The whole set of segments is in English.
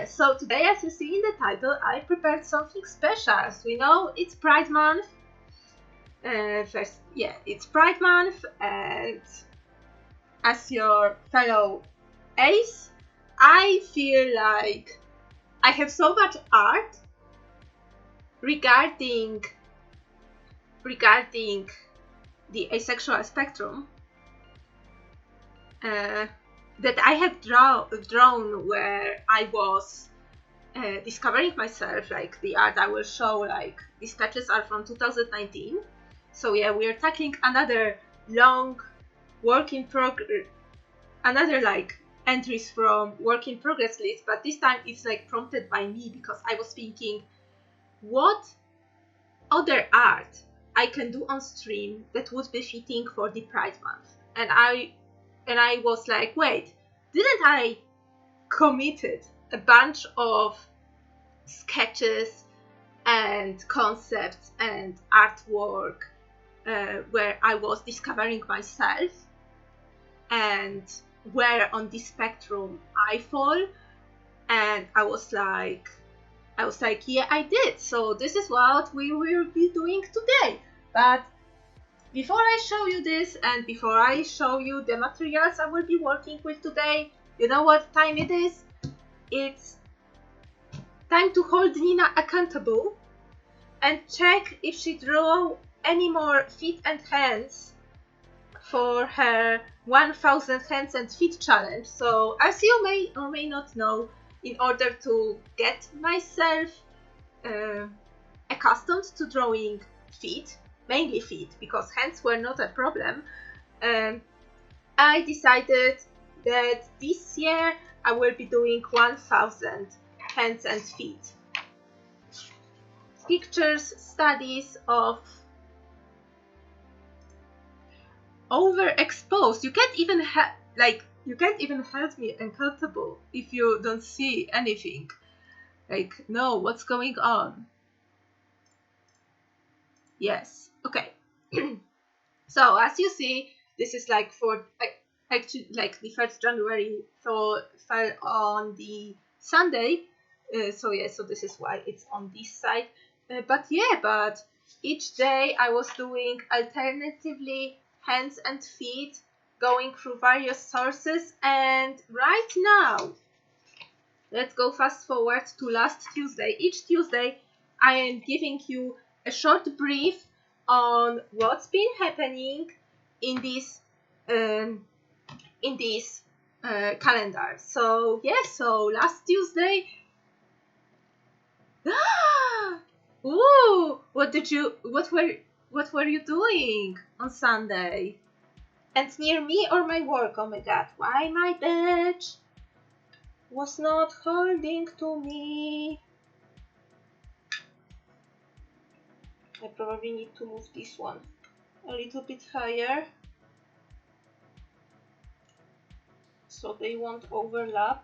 yeah, so today, as you see in the title, I prepared something special. So, you know, it's Pride Month. It's Pride Month, and as your fellow Ace, I feel like I have so much art regarding the asexual spectrum that I have drawn where I was discovering myself. Like the art I will show, like these sketches are from 2019. So yeah, we are tackling another long work in progress, another like entries from work in progress list, but this time it's like prompted by me because I was thinking what other art I can do on stream that would be fitting for the Pride Month. And I was like, wait, didn't I committed a bunch of sketches and concepts and artwork where I was discovering myself and where on this spectrum I fall? And I was like, yeah, I did. So this is what we will be doing today. But before I show you this and before I show you the materials I will be working with today, you know what time it is? It's time to hold Nina accountable and check if she drew any more feet and hands for her 1000 hands and feet challenge. So as you may or may not know, in order to get myself accustomed to drawing feet, mainly feet, because hands were not a problem, I decided that this year I will be doing 1000 hands and feet. Pictures, studies of overexposed. You can't even you can't even hold me accountable if you don't see anything. Like, no, what's going on? Yes, okay. So as you see, this is like for actually like the 1st January, so fell on the Sunday. So yeah, so this is why it's on this side. But each day I was doing alternatively hands and feet, going through various sources, and right now, let's go fast forward to last Tuesday. Each Tuesday, I am giving you a short brief on what's been happening in this calendar. So yeah, so last Tuesday. Ooh, what were you doing on Sunday? And near me or my work? Oh my god, why my badge was not holding to me? I probably need to move this one a little bit higher so they won't overlap.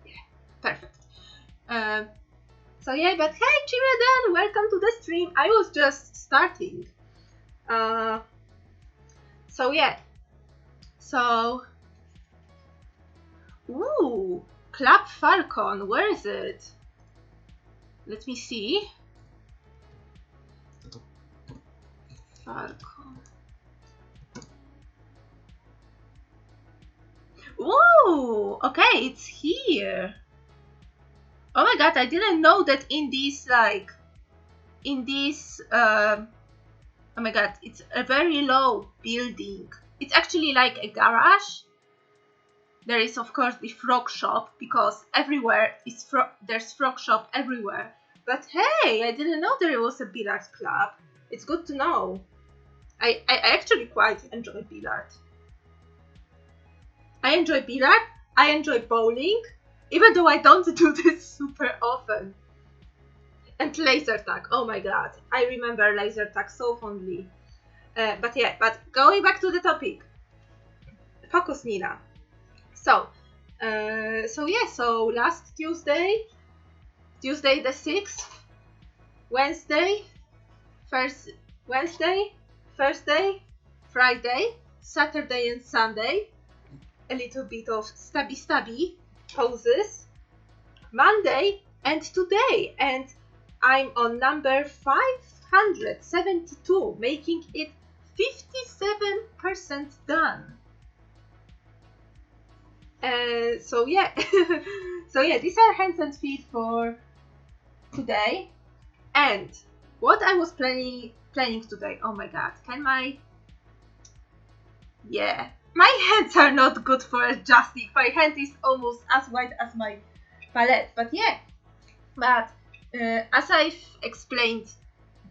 Yeah, perfect. So yeah, but hey Chiradan, welcome to the stream. I was just starting. So yeah. So ooh, Club Falcon, where is it? Let me see. Falcon. Ooh, okay, it's here. Oh my god, I didn't know that in this oh my god, it's a very low building. It's actually like a garage. There is of course the frog shop because everywhere is there's frog shop everywhere. But hey, I didn't know there was a billiard club. It's good to know. I actually quite enjoy billiard. I enjoy billiard. I enjoy bowling. Even though I don't do this super often. And laser tag, oh my god, I remember laser tag so fondly. But going back to the topic. Focus, Nina. So last Tuesday the 6th, Wednesday, Thursday, Friday, Saturday and Sunday, a little bit of stabby poses, Monday and today, and I'm on number 572, making it 57% done. So yeah, so yeah, these are hands and feet for today. And what I was planning today, oh my god, yeah, my hands are not good for adjusting. My hand is almost as wide as my palette, but yeah. But as I've explained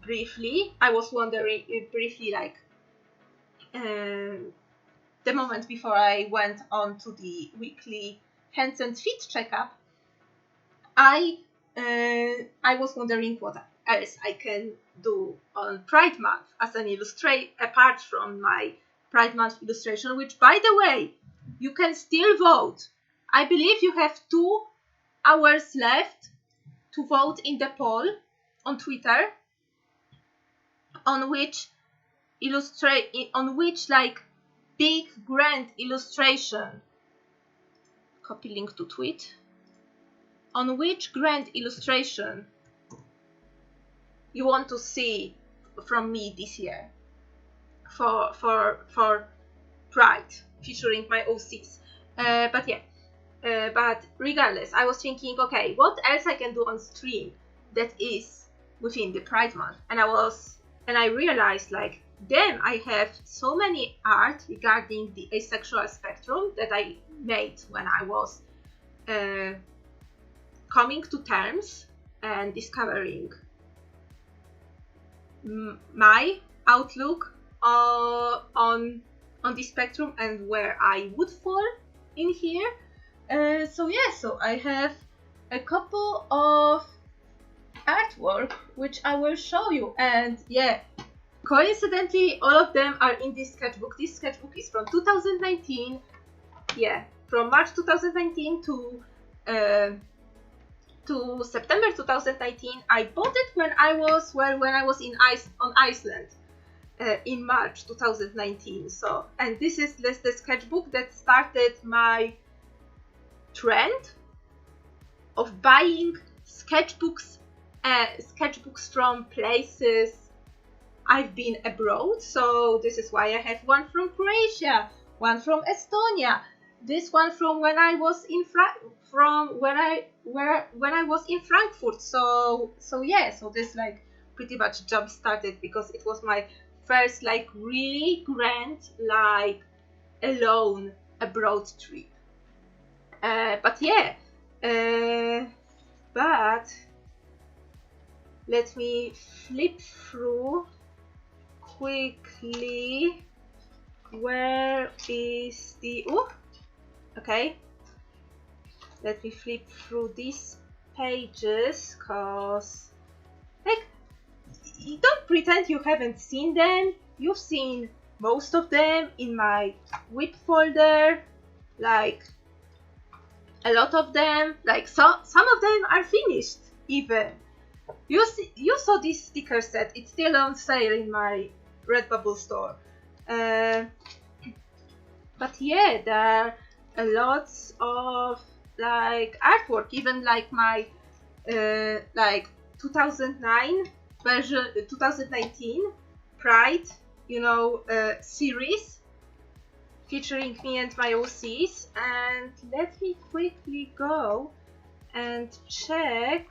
briefly, I was wondering briefly, like the moment before I went on to the weekly hands and feet checkup, I was wondering what else I can do on Pride Month as an illustrator, apart from my Pride Month illustration, which, by the way, you can still vote. I believe you have 2 hours left to vote in the poll on Twitter on which like big grand illustration, copy link to tweet, on which grand illustration you want to see from me this year for Pride, featuring my OCs. But yeah, but regardless, I was thinking, okay, what else I can do on stream that is within the Pride month, and I realized, like, damn, I have so many art regarding the asexual spectrum that I made when I was coming to terms and discovering my outlook on the spectrum and where I would fall in here. So I have a couple of artwork which I will show you, and yeah, coincidentally all of them are in this sketchbook. This sketchbook is from 2019, from March 2019 to September 2019. I bought it when I was on Iceland in March 2019. So, and this is the sketchbook that started my trend of buying sketchbooks from places I've been abroad. So this is why I have one from Croatia, one from Estonia, this one from when I was in Frankfurt. So this like pretty much jump started because it was my first like really grand like alone abroad trip. But let me flip through quickly. Where is the okay, let me flip through these pages, cause like, don't pretend you haven't seen them. You've seen most of them in my whip folder, like a lot of them, like some of them are finished even. You saw this sticker set, it's still on sale in my Redbubble store. But yeah, there are lots of like artwork, even like my like 2019 Pride, series featuring me and my OCs. And let me quickly go and check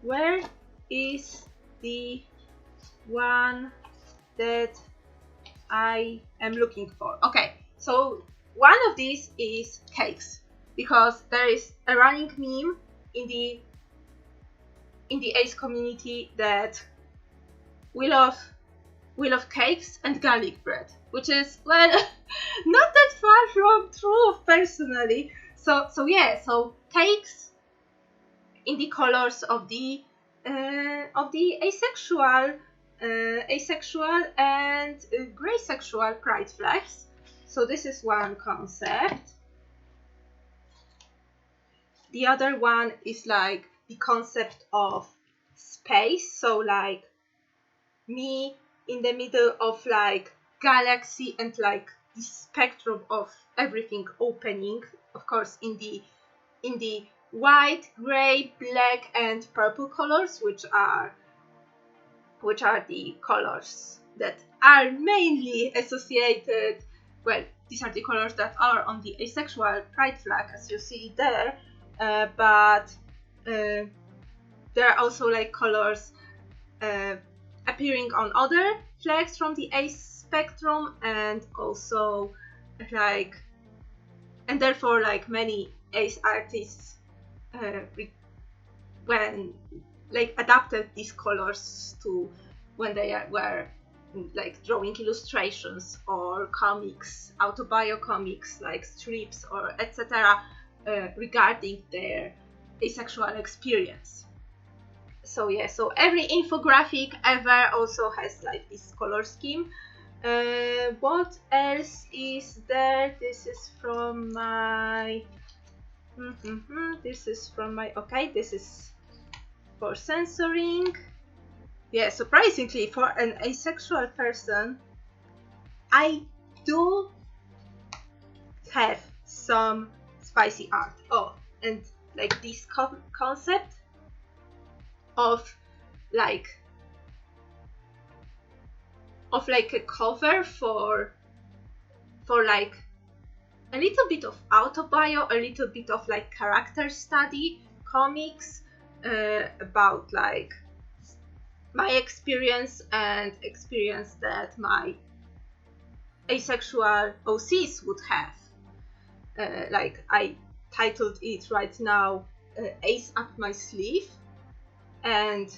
where is the one that I am looking for. Okay, so one of these is cakes, because there is a running meme in the Ace community that we love cakes and garlic bread, which is, well, not that far from true personally. So cakes in the colors of the asexual and grey sexual pride flags. So this is one concept. The other one is like the concept of space, so like me in the middle of like galaxy and like the spectrum of everything opening, of course in the white, gray, black, and purple colors, which are the colors that are mainly associated. Well, these are the colors that are on the asexual pride flag, as you see there. But there are also like colors appearing on other flags from the ace spectrum, and also like, and therefore like many ace artists when like adapted these colors to when they were like drawing illustrations or comics, autobio comics like strips or etc. Regarding their asexual experience. So yeah, so every infographic ever also has like this color scheme. What else is there? This is from my this is for censoring. Yeah, surprisingly for an asexual person, I do have some spicy art. Oh, and like this concept of like a cover for like a little bit of autobio, a little bit of like character study comics about like my experience and experience that my asexual OCs would have. Like I titled it right now Ace Up My Sleeve, and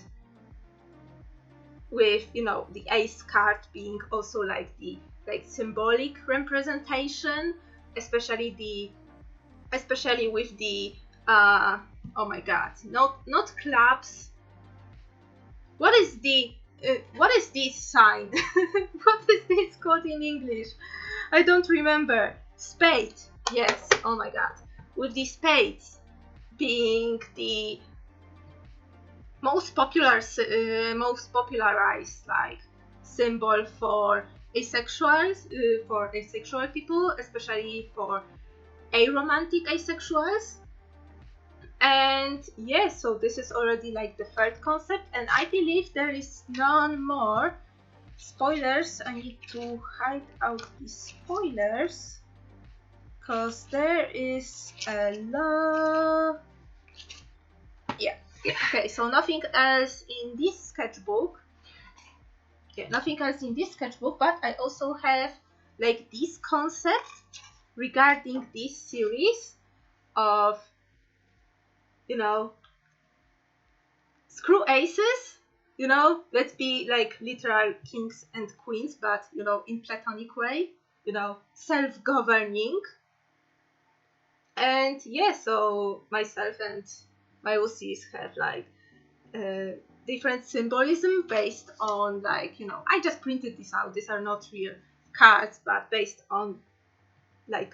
with, you know, the ace card being also like the symbolic representation, especially with the oh my god, not clubs. What is this sign? What is this called in English? I don't remember. Spade. Yes. Oh my god. With the spades being the most popularized like symbol for asexuals, for asexual people, especially for aromantic asexuals. And yeah, so this is already like the third concept, and I believe there is none more. Spoilers, I need to hide out the spoilers, because there is a lot. Yeah, okay, so nothing else in this sketchbook. Yeah, nothing else in this sketchbook, but I also have like this concept regarding this series of, you know, screw aces, you know, let's be like literal kings and queens, but, you know, in platonic way, you know, self-governing. And yeah, so myself and my OCs have like different symbolism based on like, you know, I just printed this out, these are not real cards, but based on like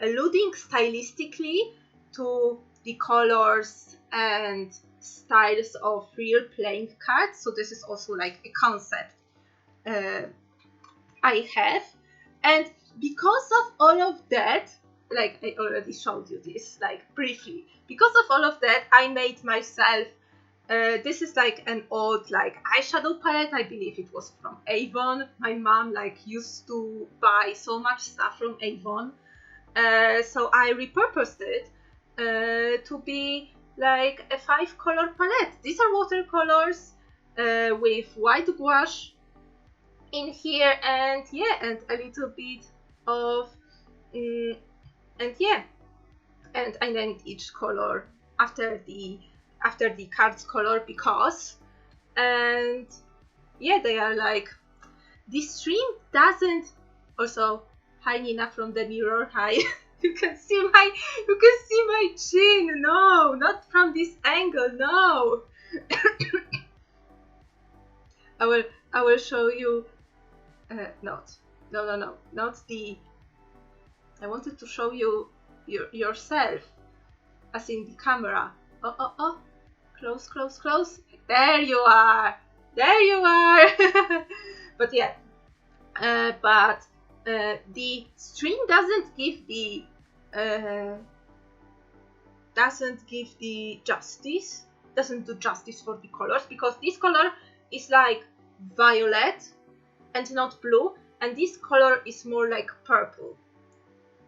alluding stylistically to the colors and styles of real playing cards. So this is also like a concept I have, and because of all of that, like I already showed you this like briefly, because of all of that I made myself this is like an old like eyeshadow palette. I believe it was from Avon. My mom like used to buy so much stuff from Avon, so I repurposed it to be like a 5-color palette. These are watercolors with white gouache in here, and yeah, and a little bit of and yeah, and I named each color after the card's color because, and yeah, they are like, this stream doesn't, also hi Nina from the mirror, hi. You can see my chin. No, not from this angle. No. I will show you. Not the. I wanted to show you yourself, as in the camera. Oh, close. There you are. But yeah, the stream doesn't give the doesn't give the justice, doesn't do justice for the colors, because this color is like violet and not blue, and this color is more like purple.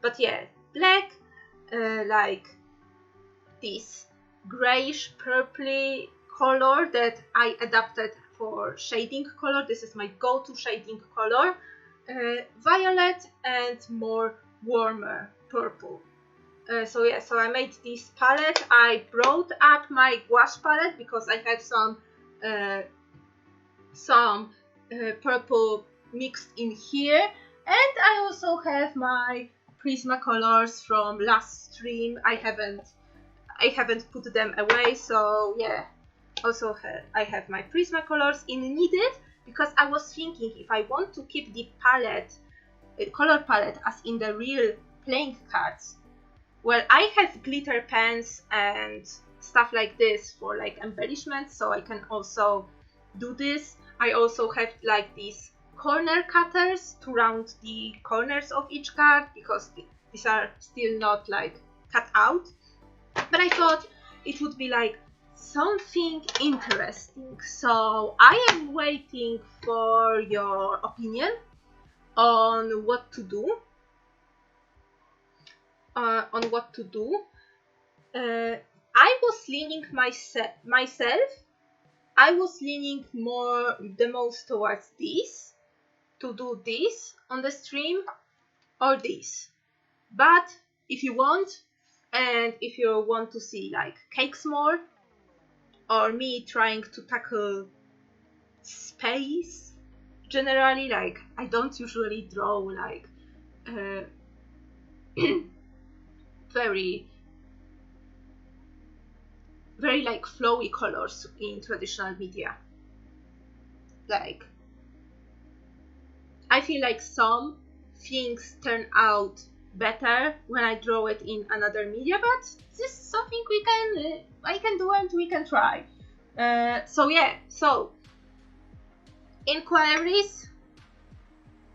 But yeah, black, like this grayish purpley color that I adapted for shading color. This is my go-to shading color. Violet and more warmer purple. So yeah, so I made this palette. I brought up my gouache palette because I have some purple mixed in here, and I also have my Prismacolors from last stream. I haven't put them away, so yeah. Also I have my Prismacolors in kneaded, because I was thinking if I want to keep the palette, color palette as in the real playing cards. Well, I have glitter pens and stuff like this for like embellishments, so I can also do this. I also have like these corner cutters to round the corners of each card, because these are still not like cut out. But I thought it would be like something interesting, so I am waiting for your opinion on what to do. I was leaning myself. I was leaning the most towards this, to do this on the stream, or this. But if you want, and if you want to see like cakes more, or me trying to tackle space generally, like I don't usually draw like very like flowy colors in traditional media. Like I feel like some things turn out better when I draw it in another media, but this is something I can do and we can try. So yeah, so inquiries.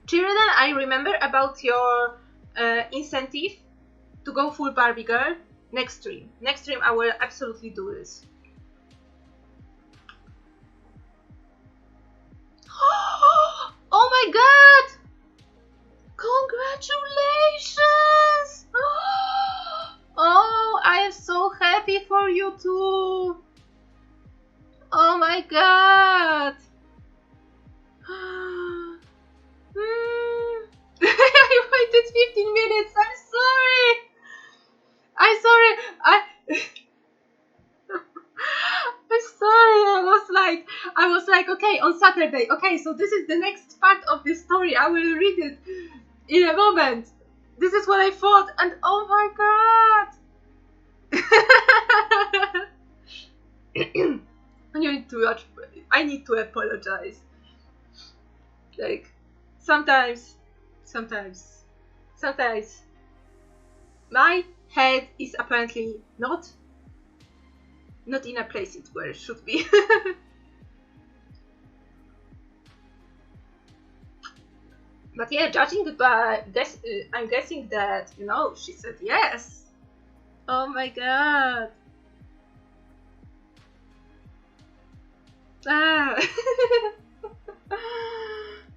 Children, I remember about your incentive to go full Barbie girl. Next stream I will absolutely do this. Oh my god! Congratulations! Oh, I am so happy for you too. Oh my god! I waited 15 minutes. I'm sorry. I'm sorry. I was like, okay, on Saturday. Okay, so this is the next part of the story. I will read it in a moment. This is what I thought, and oh my god. I need to apologize. Like sometimes my head is apparently not in a place where it should be. But yeah, judging by this, I'm guessing that, you know, she said yes. Oh my god. Ah.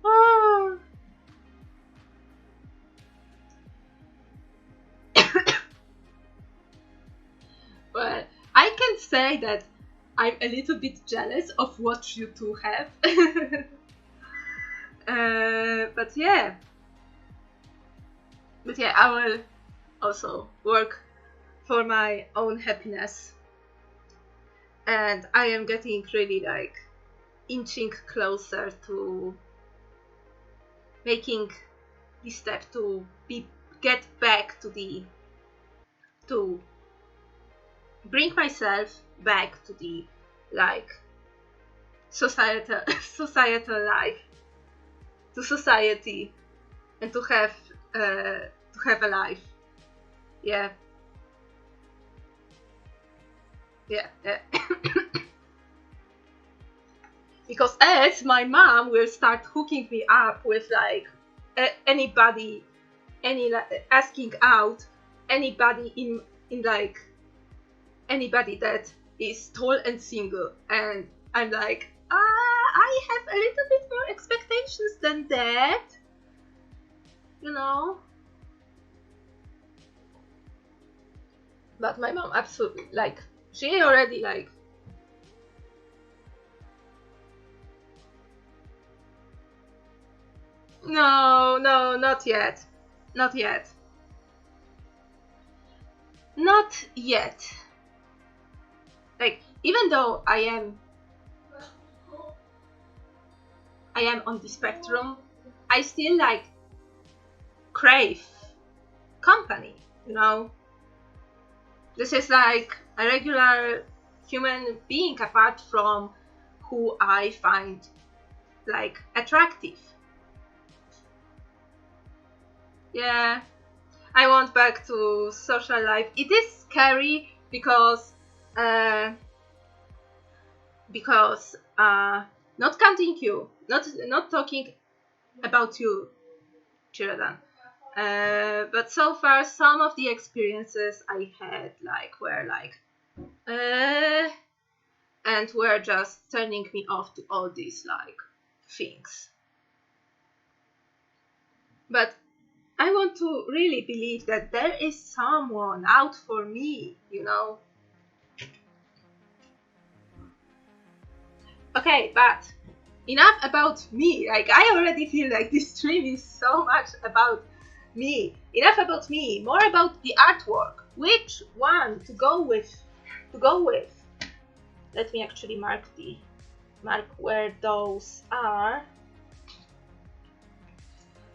Oh. Well, I can say that I'm a little bit jealous of what you two have. But yeah, I will also work for my own happiness, and I am getting really like inching closer to making the step to get back to bring myself back to the like societal life, to society, and to have a life. Yeah. Because as my mom will start hooking me up with like asking out anybody in like anybody that is tall and single, and I'm like, I have a little bit more expectations than that, you know. But my mom absolutely, like, she already, like, no, not yet. Not yet. Not yet. Like, even though I am on the spectrum, I still, like, crave company, you know. This is like a regular human being apart from who I find, like, attractive. Yeah, I want back to social life. It is scary because not counting you, not talking about you, Sheridan. But so far, some of the experiences I had, like, were like, and were just turning me off to all these, like, things. But I want to really believe that there is someone out for me, you know. Okay, but enough about me. Like, I already feel like this stream is so much about me. Enough about me. More about the artwork. Which one to go with? Let me actually mark where those are.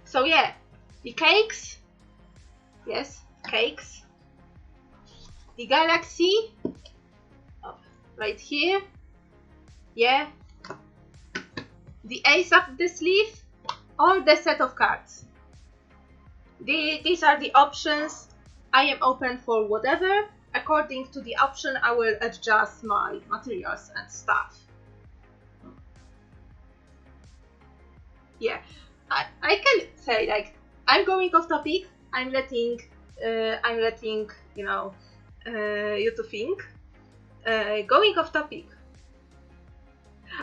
So yeah, the cakes. Yes, cakes. The galaxy. Oh, right here. Yeah. The ace of the sleeve, or the set of cards. These are the options. I am open for whatever. According to the option, I will adjust my materials and stuff. Yeah, I can say, like, I'm going off topic. I'm letting you know, you to think. Going off topic.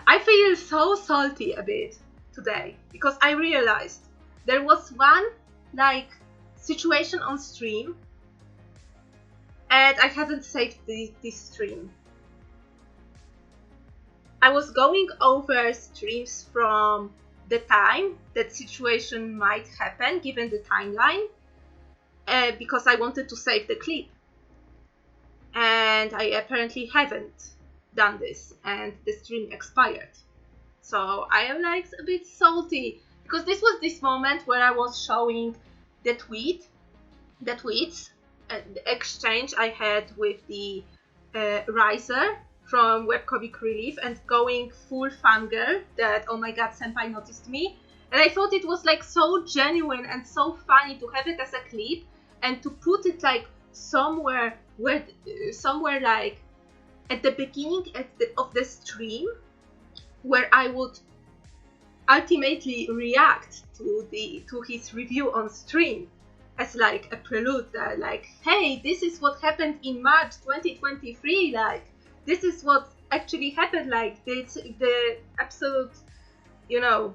I feel so salty a bit today because I realized there was one, like, situation on stream and I hadn't saved this stream. I was going over streams from the time that situation might happen given the timeline because I wanted to save the clip, and I apparently haven't done this and the stream expired. So I am, like, a bit salty because this was this moment where I was showing the tweets, the exchange I had with the Riser from webcomic relive, and going full fangirl that, oh my god, senpai noticed me. And I thought it was, like, so genuine and so funny to have it as a clip and to put it, like, somewhere like at the beginning of the stream where I would ultimately react to his review on stream as, like, a prelude that, like, hey, this is what happened in March 2023, like, this is what actually happened, like, the absolute, you know,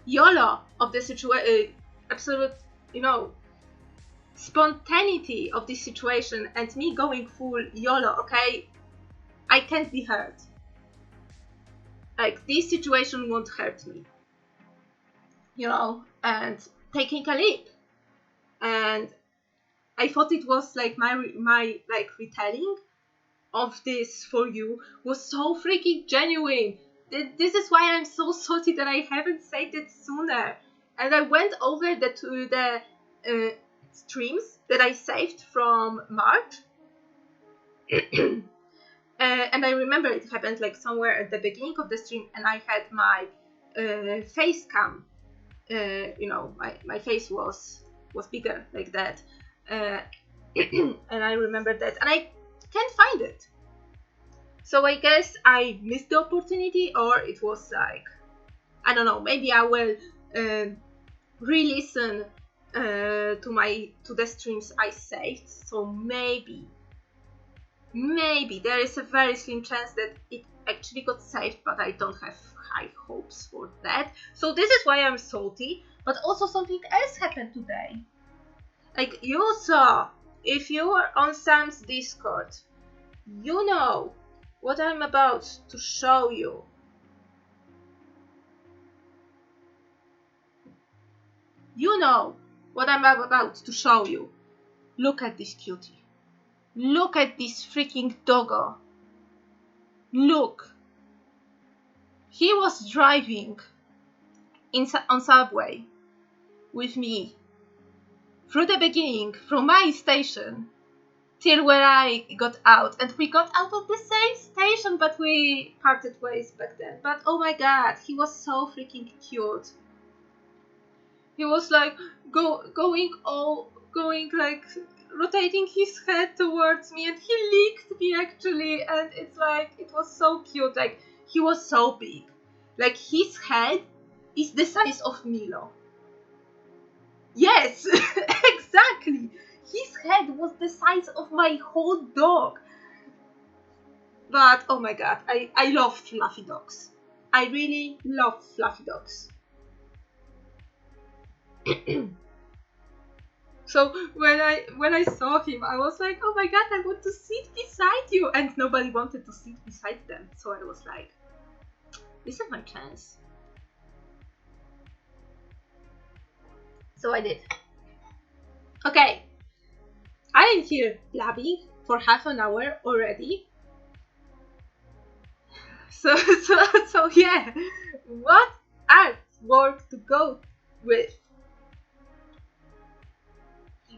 YOLO of the situation, absolute, you know, spontaneity of this situation, and me going full YOLO, okay, I can't be hurt. Like, this situation won't hurt me, you know, and taking a leap. And I thought it was, like, my like, retelling of this for you was so freaking genuine. This is why I'm so salty that I haven't saved it sooner. And I went over the streams that I saved from March. And I remember it happened, like, somewhere at the beginning of the stream, and I had my face cam. You know, my face was bigger like that. And I remember that, and I can't find it. So I guess I missed the opportunity, or it was, like, I don't know, maybe I will re-listen to the streams I saved. So maybe maybe there is a very slim chance that it actually got saved, but I don't have high hopes for that. So this is why I'm salty. But also something else happened today. Like you saw, if you were on Sam's Discord, you know what I'm about to show you. You know what I'm about to show you. Look at this cutie. Look at this freaking doggo. Look. He was driving on subway with me through the beginning, from my station till where I got out. And we got out of the same station, but we parted ways back then. But oh my god, he was so freaking cute. He was like going like rotating his head towards me, and he licked me actually, and it's like, it was so cute. Like, he was so big. Like, his head is the size of Milo. Yes, exactly. His head was the size of my whole dog. But oh my god, I love fluffy dogs. I really love fluffy dogs. So when I saw him, I was like, oh my god, I want to sit beside you, and nobody wanted to sit beside them. So I was like, this is my chance. So I did. Okay, I am here blabbing for half an hour already. So yeah, what artwork to go with?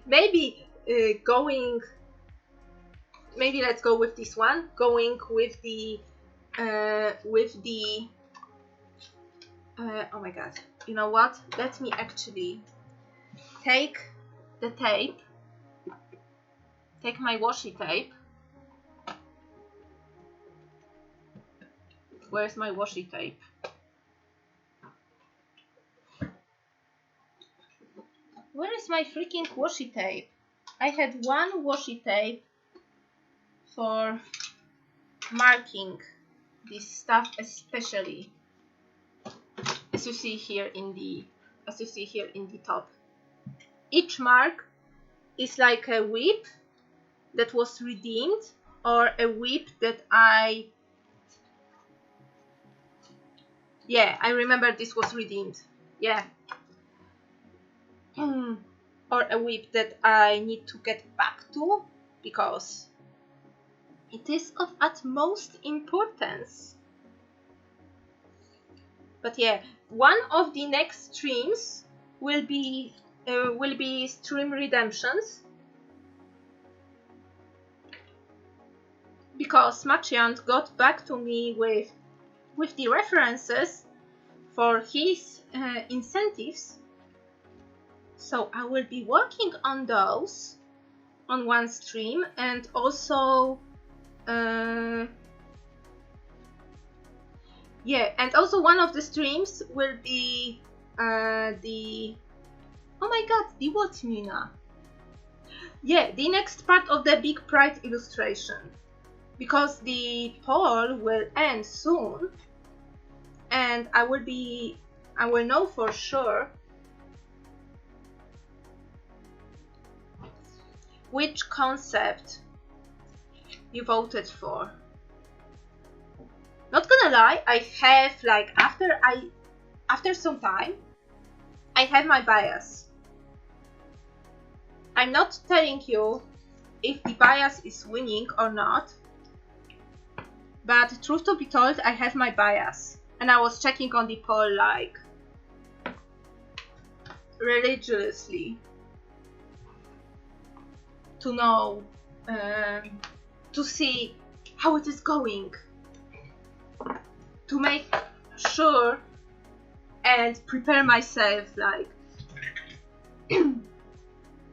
Maybe maybe let's go with this one. Going with the oh my god, you know what? Let me actually take the tape. Take my washi tape. Where's my washi tape? Where is my freaking washi tape? I had one washi tape for marking this stuff, especially as you see here in the top. Each mark is like a whip that was redeemed, or a whip that I remember this was redeemed. Yeah. Or a whip that I need to get back to, because it is of utmost importance. But yeah, one of the next streams will be stream redemptions, because Machiant got back to me with the references for his incentives. So I will be working on those on one stream, and also and also one of the streams will be the what, Nina? Yeah, the next part of the Big Pride illustration, because the poll will end soon, and I will know for sure which concept you voted for. Not gonna lie, I have, like, after some time, I have my bias. I'm not telling you if the bias is winning or not, but truth to be told, I have my bias, and I was checking on the poll like religiously to know, to see how it is going, to make sure and prepare myself, like,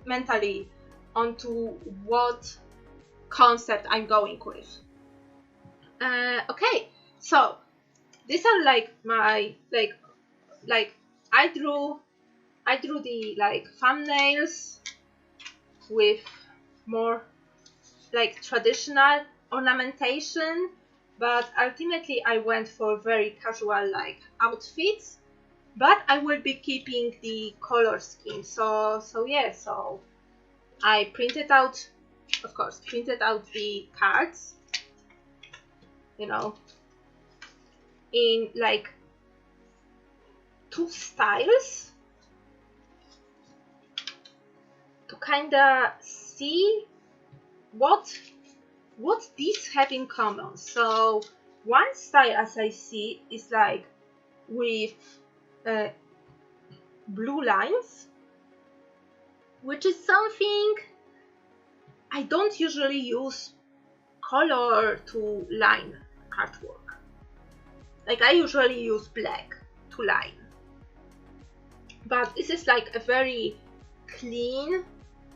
mentally onto what concept I'm going with. Okay, so these are like my like I drew the like thumbnails with more like traditional ornamentation, but ultimately I went for very casual like outfits, but I will be keeping the color scheme. So yeah, so I printed out, of course, printed out the cards, you know, in like 2 styles to kind of see what these have in common. So one style, as I see, is like with blue lines, which is something I don't usually use color to line artwork. Like I usually use black to line, but this is like a very clean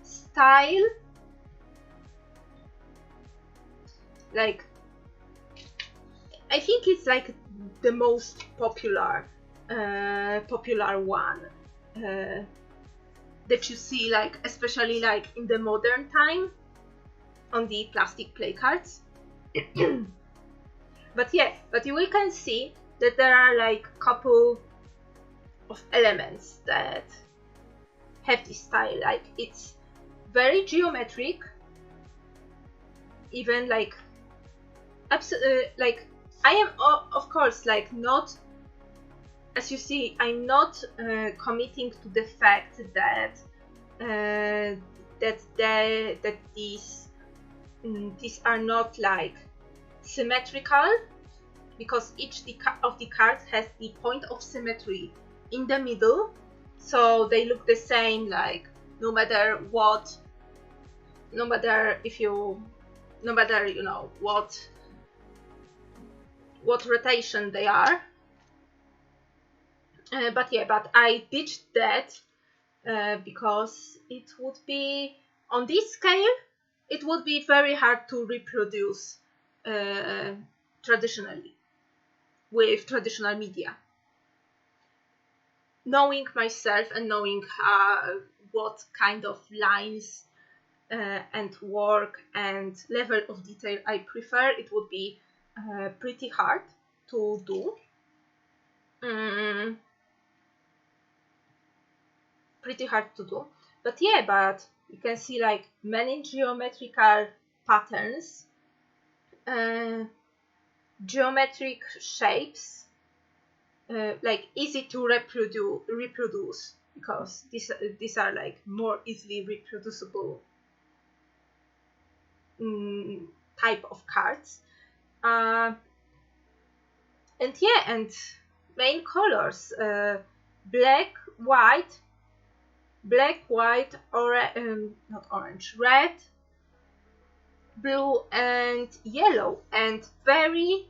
style. Like I think it's like the most popular one that you see, like especially like in the modern time on the plastic play cards. But yeah, but we can see that there are like couple of elements that have this style. Like it's very geometric, even like like I am of course like not, as you see, I'm not committing to the fact that these are not like symmetrical, because each of the cards has the point of symmetry in the middle, so they look the same, like no matter you know what rotation they are. But yeah, but I ditched that because it would be, on this scale, it would be very hard to reproduce traditionally with traditional media. Knowing myself and knowing what kind of lines and work and level of detail I prefer, it would be pretty hard to do. Pretty hard to do. But yeah, but you can see like many geometrical patterns, geometric shapes, like easy to reproduce, because these are like more easily reproducible type of cards. And yeah, and main colors, black, white, not orange, red, blue and yellow, and very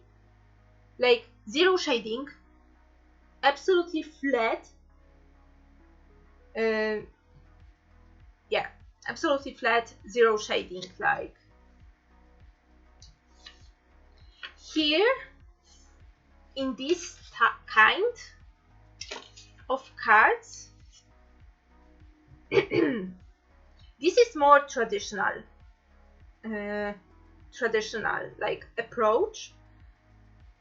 like zero shading, absolutely flat. Yeah, absolutely flat, zero shading. Like here in this kind of cards, this is more traditional like approach,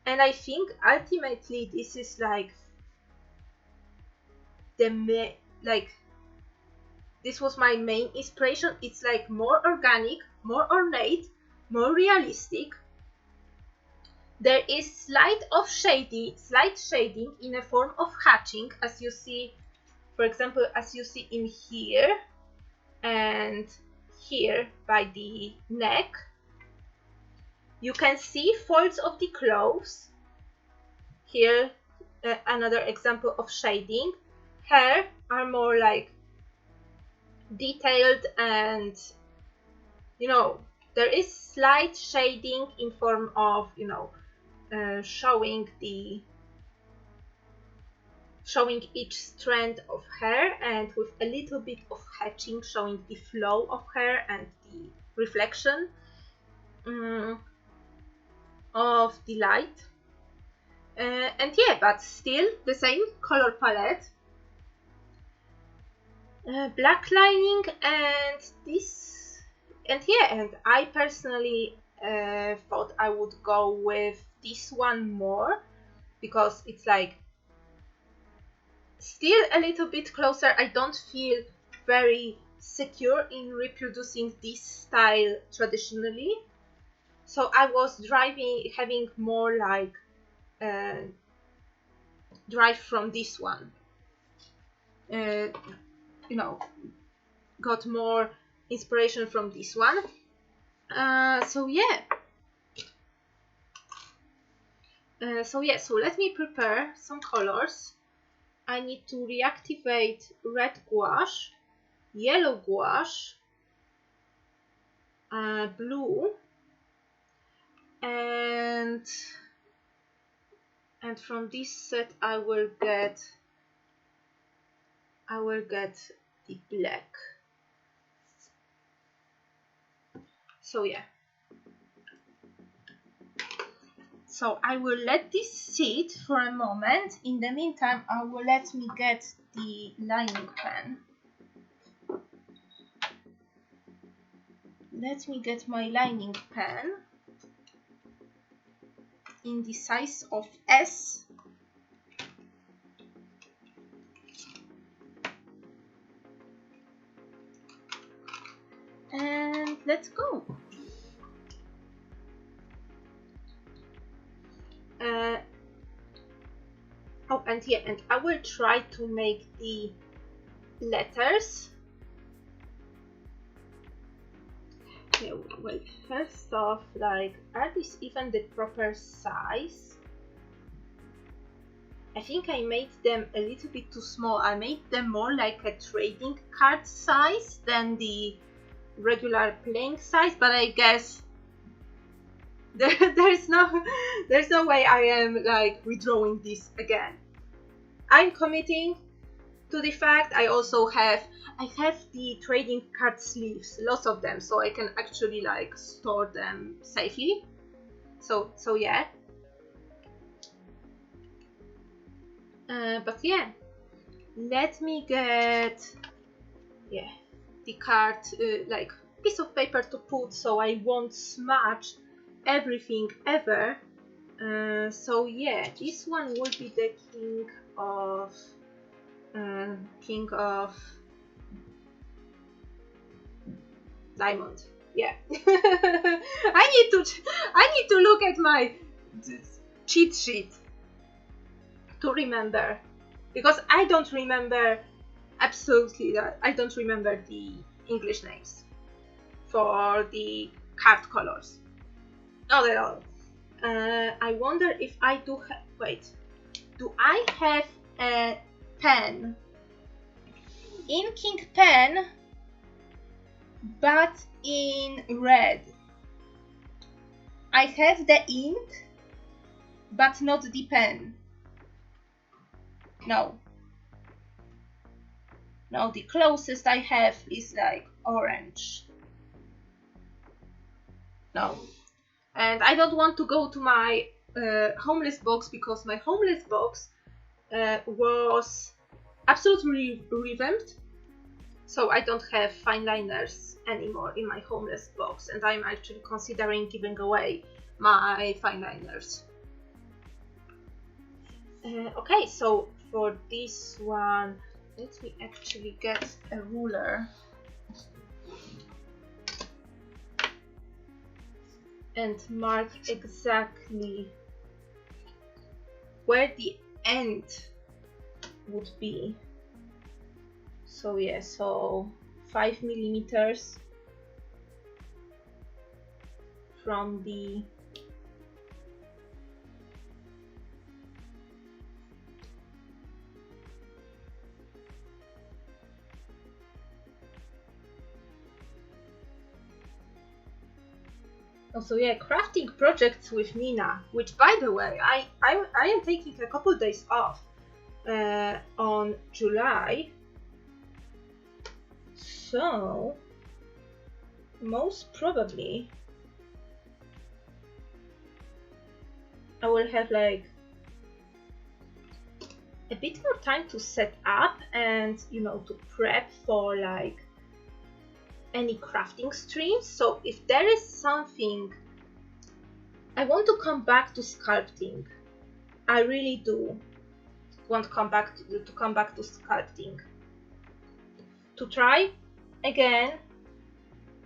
and I think ultimately this is like this was my main inspiration. It's like more organic, more ornate, more realistic. There is slight shading in a form of hatching, as you see, for example, as you see in here and here by the neck. You can see folds of the clothes. Here, another example of shading. Hair are more like detailed, and you know, there is slight shading in form of, you know, showing each strand of hair, and with a little bit of hatching showing the flow of hair and the reflection of the light. And yeah, but still the same color palette, black lining, and this And yeah, and I personally thought I would go with this one more because it's like still a little bit closer. I don't feel very secure in reproducing this style traditionally. So I was having more like drive from this one. You know, got more inspiration from this one. So yeah. So let me prepare some colors. I need to reactivate red gouache, yellow gouache, blue, and from this set I will get the black. So yeah. So I will let this sit for a moment. In the meantime, let me get the lining pen. Let me get my lining pen in the size of S. And let's go. And I will try to make the letters. Yeah, well, first off, like, are these even the proper size? I think I made them a little bit too small. I made them more like a trading card size than the regular playing size, but I guess there's no way I am like redrawing this again. I'm committing to the fact I have the trading card sleeves, lots of them, so I can actually like store them safely. So yeah. But yeah, let me get the card like piece of paper to put so I won't smudge everything ever. So yeah, this one will be the king of diamond. Yeah. I need to look at my cheat sheet to remember, because I don't remember absolutely that. I don't remember the English names for the card colors. Not at all. I wonder if I do have. Wait, do I have a pen? Inking pen, but in red. I have the ink, but not the pen. No, the closest I have is like orange. No, and I don't want to go to my homeless box, because my homeless box was absolutely revamped. So I don't have fine liners anymore in my homeless box, and I'm actually considering giving away my fine liners. Okay, so for this one, let me actually get a ruler and mark exactly where the end would be. So yeah, so 5 millimeters from the also, yeah, crafting projects with Nina, which, by the way, I am taking a couple days off on July, so most probably I will have like a bit more time to set up and, you know, to prep for like any crafting streams. So if there is something, I want to come back to sculpting. I really do want to come back to sculpting. To try again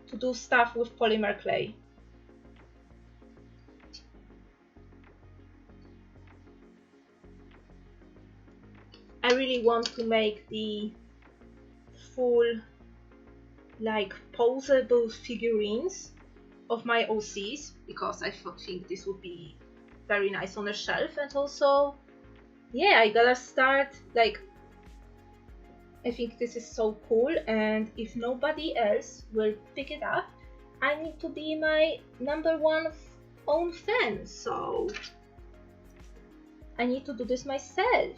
to do stuff with polymer clay. I really want to make the full like posable figurines of my OCs, because I think this would be very nice on a shelf. And also, yeah, I gotta start, like, I think this is so cool, and if nobody else will pick it up, I need to be my #1 own fan, so I need to do this myself.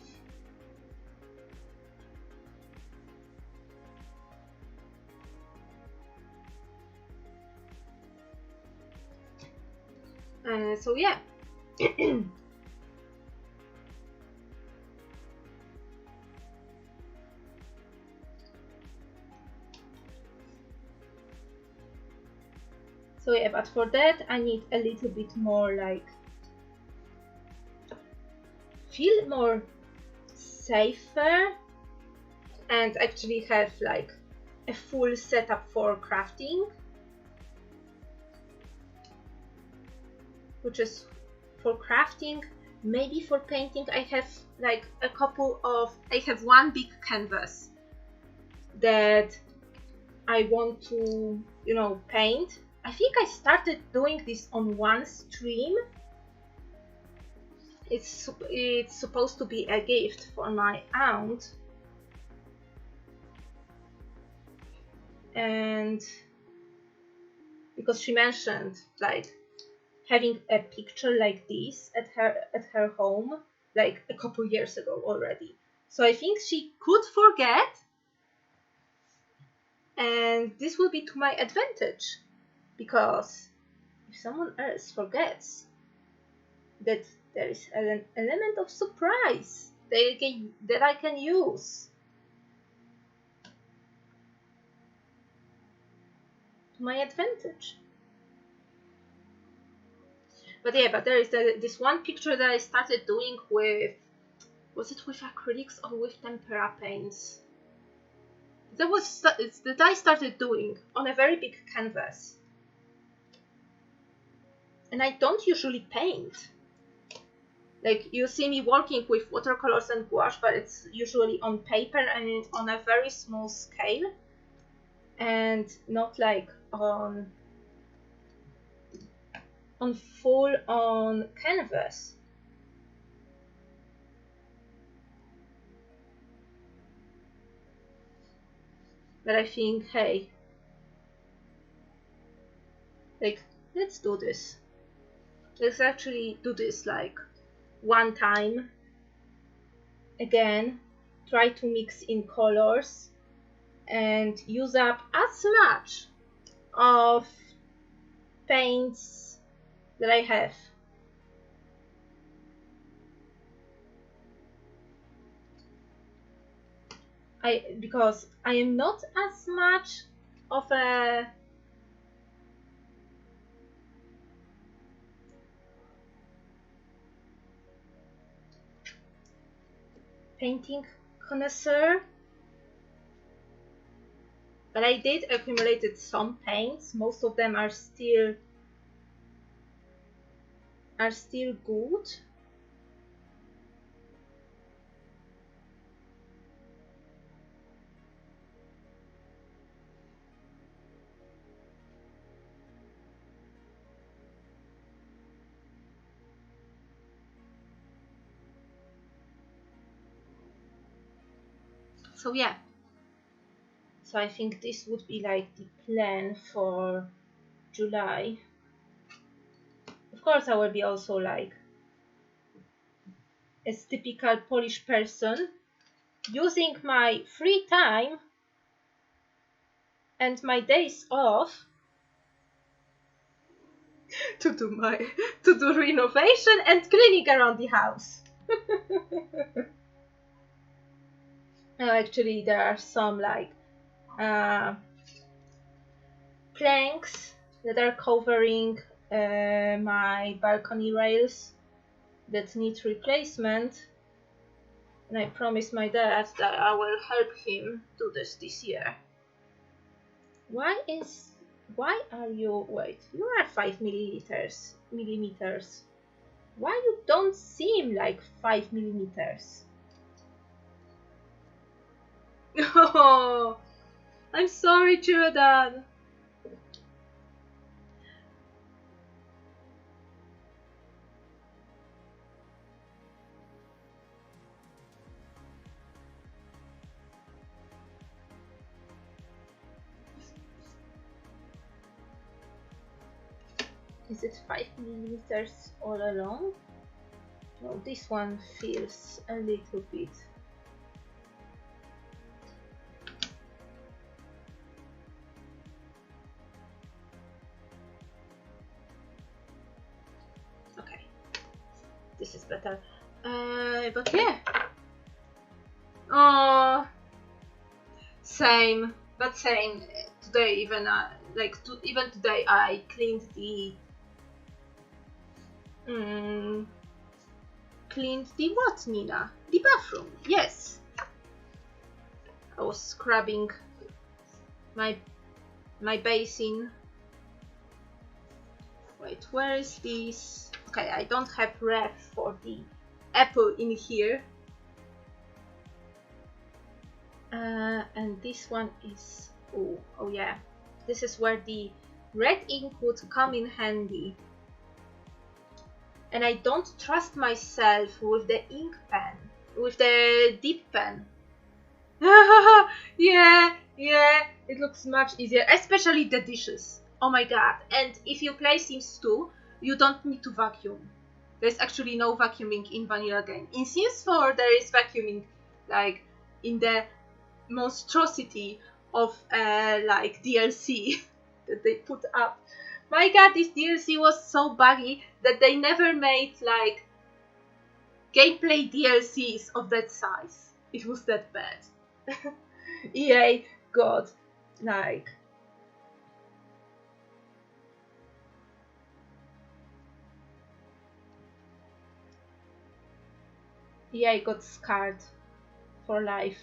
So yeah. So yeah, but for that I need a little bit more, like, feel more safer and actually have like a full setup for crafting, which is for crafting. Maybe for painting I have like I have one big canvas that I want to, you know, paint. I think I started doing this on one stream. It's supposed to be a gift for my aunt, and because she mentioned like having a picture like this at her home like a couple years ago already. So I think she could forget, and this will be to my advantage, because if someone else forgets, that there is an element of surprise that I can use to my advantage. But yeah, but there is this one picture that I started doing with, was it with acrylics or with tempera paints? That I started doing on a very big canvas. And I don't usually paint. Like, you see me working with watercolors and gouache, but it's usually on paper and on a very small scale, and not like on full on canvas. But I think, hey, like, let's do this. Let's actually do this like one time again, try to mix in colors and use up as much of paints that I have. Because I am not as much of a painting connoisseur, but I did accumulated some paints. Most of them are still good. So yeah, so I think this would be like the plan for July. Of course, I will be also like, as typical Polish person, using my free time and my days off to do renovation and cleaning around the house. Actually, there are some like planks that are covering my balcony rails that need replacement, and I promised my dad that I will help him do this year. Why are you, wait, you are 5 millimeters. Why you don't seem like 5 millimeters? Oh, I'm sorry, Jordan. Is it 5 millimeters all along? No, this one feels a little bit. Okay, this is better. But yeah. Oh, same. But same. Today, even even today, I cleaned the. Cleaned the what, Nina? The bathroom. Yes. I was scrubbing my basin. Wait, where is this? Okay, I don't have ref for the apple in here. And this one is, oh yeah, this is where the red ink would come in handy. And I don't trust myself with the ink pen, with the dip pen. Yeah, it looks much easier, especially the dishes. Oh my god. And if you play Sims 2, you don't need to vacuum. There's actually no vacuuming in vanilla game. In Sims 4, there is vacuuming, like in the monstrosity of like DLC that they put up. My god, this DLC was so buggy that they never made like gameplay DLCs of that size. It was that bad. EA, god, like. EA got scarred for life.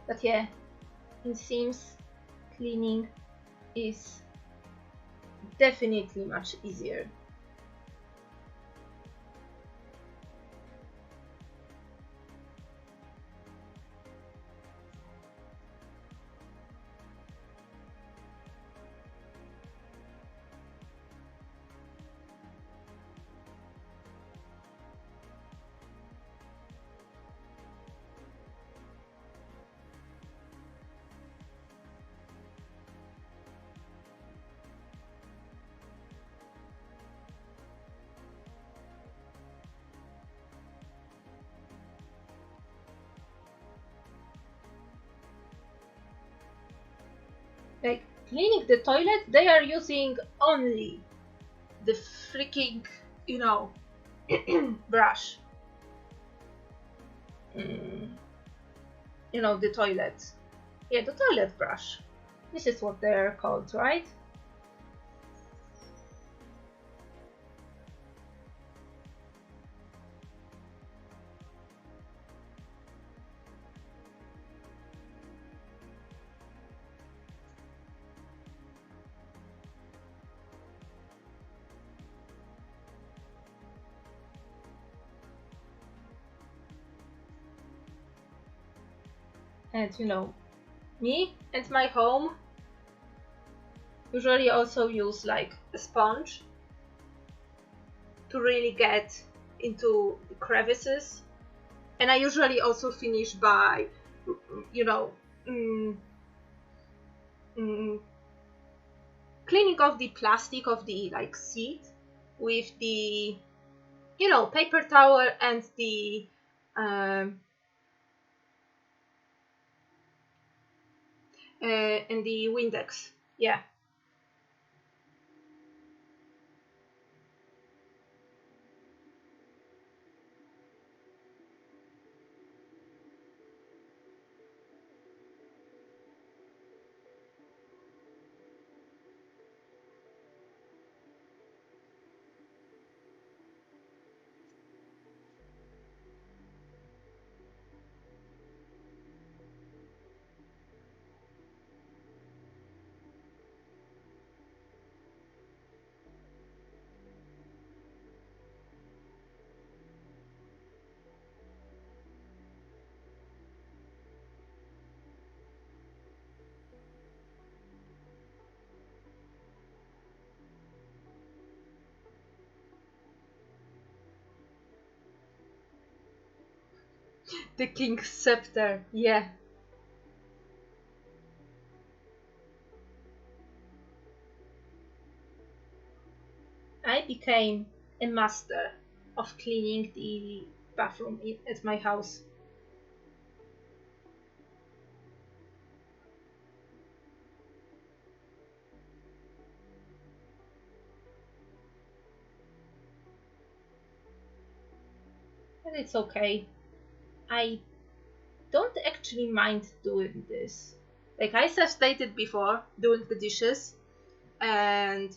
But yeah, it seems cleaning is definitely much easier. Like cleaning the toilet, they are using only the freaking, brush. The toilet. Yeah, the toilet brush. This is what they're called, right? And me and my home usually also use like a sponge to really get into the crevices, and I usually also finish by cleaning off the plastic of the like seat with the paper towel and the in the Windex. Yeah. The King's Scepter, yeah. I became a master of cleaning the bathroom at my house. And it's okay. I don't actually mind doing this. Like I have stated before, doing the dishes and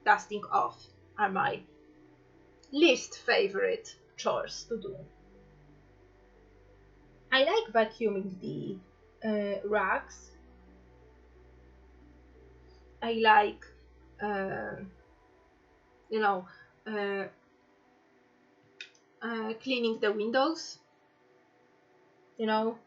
dusting off are my least favorite chores to do. I like vacuuming the rugs. I like, uh, you know, uh, cleaning the windows. You know,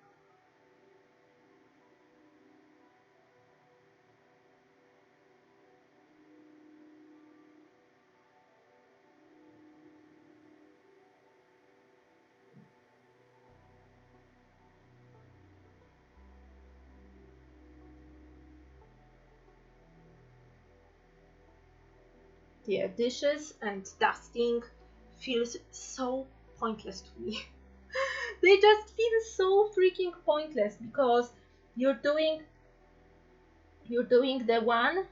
yeah, dishes and dusting feels so pointless to me. They just feel so freaking pointless because you're doing the one,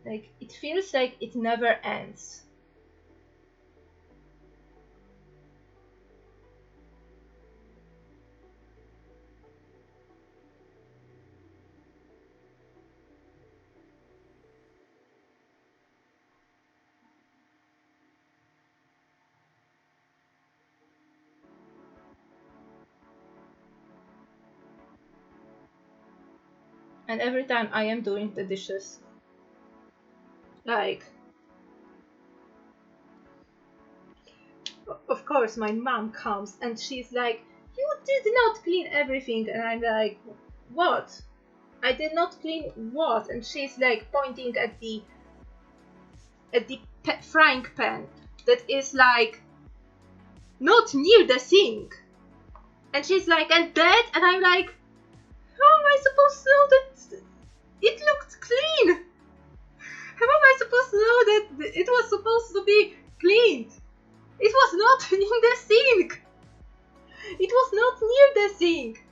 like it feels like it never ends. And every time I am doing the dishes, like, of course my mom comes and she's like, you did not clean everything, and I'm like, what? I did not clean what? And she's like pointing at the frying pan that is like not near the sink, and she's like, and that, and I'm like, how am I supposed to know that it looked clean? How am I supposed to know that it was supposed to be cleaned? It was not in the sink. It was not near the sink.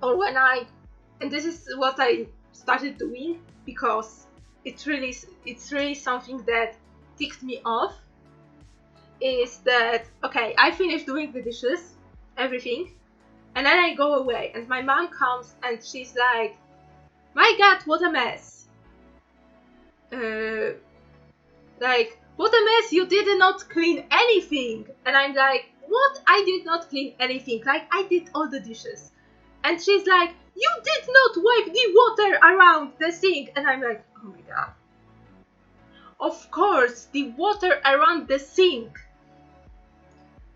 Or when and this is what I started doing because it's really something that ticked me off, is that, okay, I finished doing the dishes, everything, and then I go away and my mom comes and she's like, my god, what a mess. Like, what a mess, you did not clean anything. And I'm like, what? I did not clean anything. Like, I did all the dishes. And she's like, you did not wipe the water around the sink. And I'm like, oh my god. Of course, the water around the sink.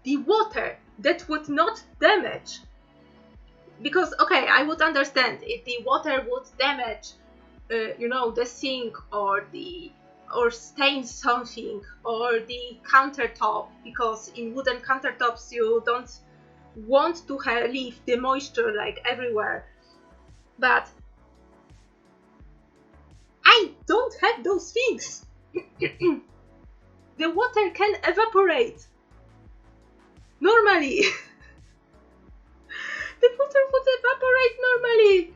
The water that would not damage. Because, okay, I would understand if the water would damage, the sink or stain something, or the countertop, because in wooden countertops you don't want to leave the moisture like everywhere. But I don't have those things. the water can evaporate normally. The water would evaporate normally.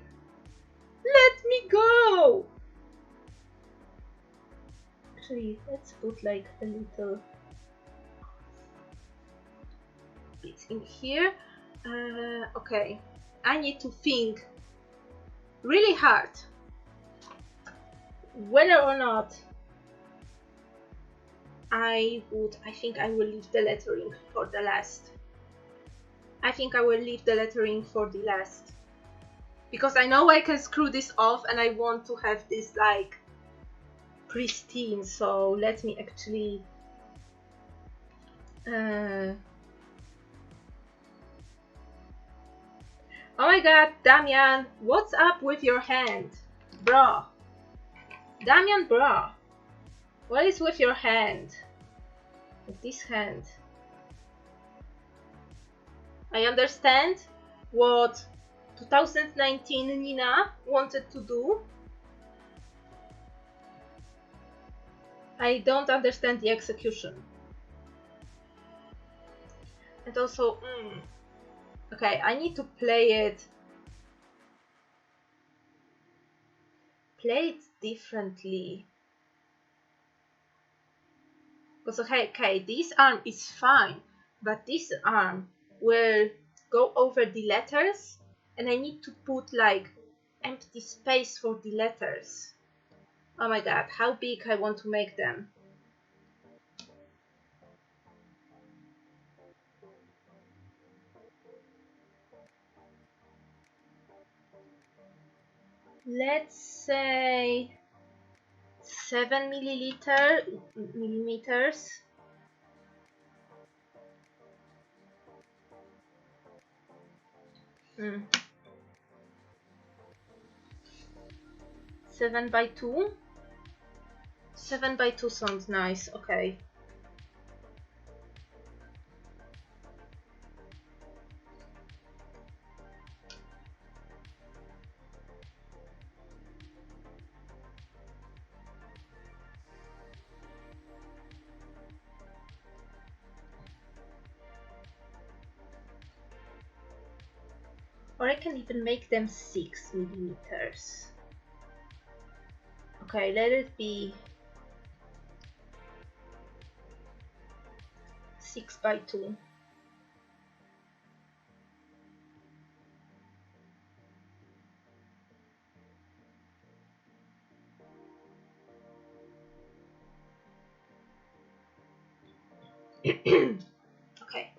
Let me go. Actually, let's put like a little bit in here. Okay, I need to think really hard whether or not I think I will leave the lettering for the last. I think I will leave the lettering for the last. Because I know I can screw this off and I want to have this like pristine. So let me actually oh my god, Damian, what's up with your hand? Bruh. Damian, bruh. What is with your hand? With this hand. I understand what 2019 Nina wanted to do. I don't understand the execution. And also, okay, I need to play it differently. Because okay, this arm is fine, but this arm will go over the letters and I need to put like empty space for the letters. Oh my god, how big I want to make them. Let's say 7 millimeters. Mm. 7 by 2. 7 by 2 sounds nice, okay. Or I can even make them 6 millimeters. Okay, let it be 6 by 2. Okay.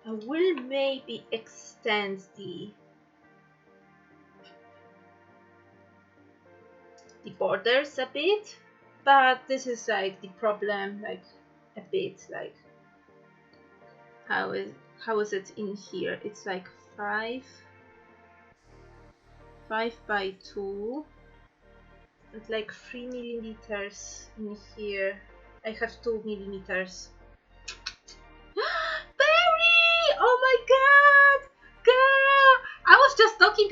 I will maybe extend the borders a bit, but this is like the problem, like a bit like how is it in here? It's like 5 by 2 and like 3 millimeters in here. I have 2 millimeters. Barry! Oh my god! Girl! I was just talking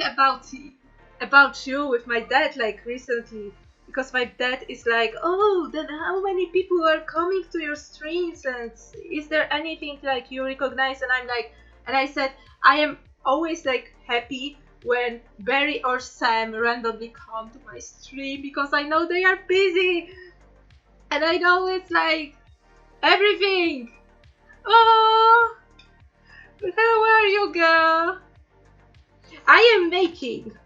about you with my dad like recently, because my dad is like, oh, then how many people are coming to your streams and is there anything like you recognize? And I'm like, and I said I am always like happy when Barry or Sam randomly come to my stream because I know they are busy and I know it's like everything. Oh, how are you, girl? I am making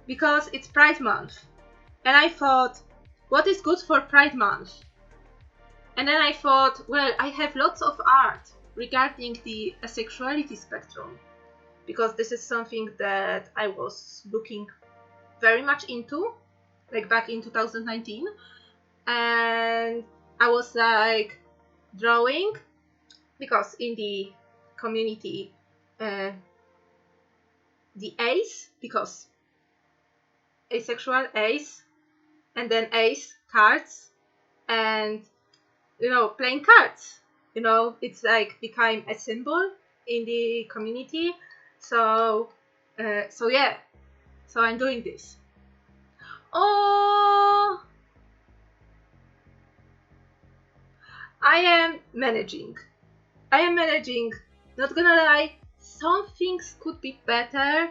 because it's Pride Month. And I thought, what is good for Pride Month? And then I thought, well, I have lots of art regarding the asexuality spectrum. Because this is something that I was looking very much into, like back in 2019. And I was like drawing, because in the community, the ace, because asexual ace, and then ace cards, and playing cards, it's like became a symbol in the community. So yeah, so I'm doing this. Oh, I am managing. Not gonna lie, some things could be better.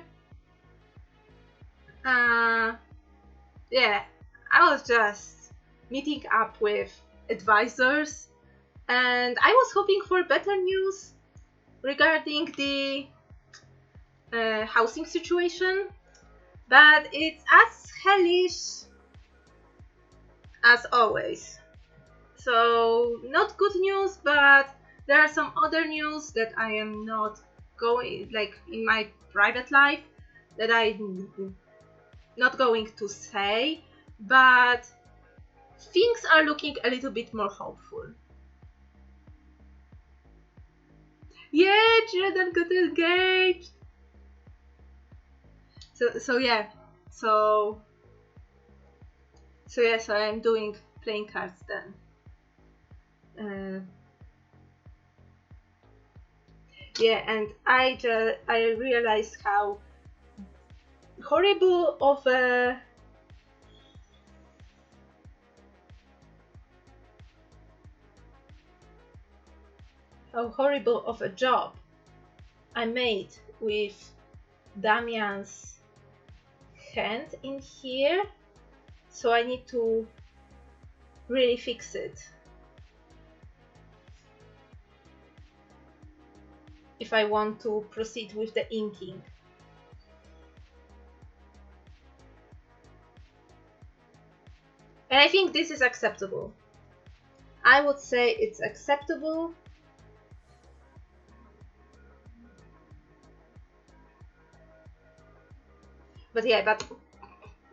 Yeah, I was just meeting up with advisors, and I was hoping for better news regarding the housing situation, but it's as hellish as always. So, not good news, but there are some other news that I am not going, like in my private life, that I'm not going to say, but things are looking a little bit more hopeful. Yeah, Jordan got engaged. So yeah, so so I'm doing playing cards then. Yeah, and I realized how horrible of a job I made with Damian's hand in here, so I need to really fix it if I want to proceed with the inking. And I think this is acceptable. I would say it's acceptable. But yeah, but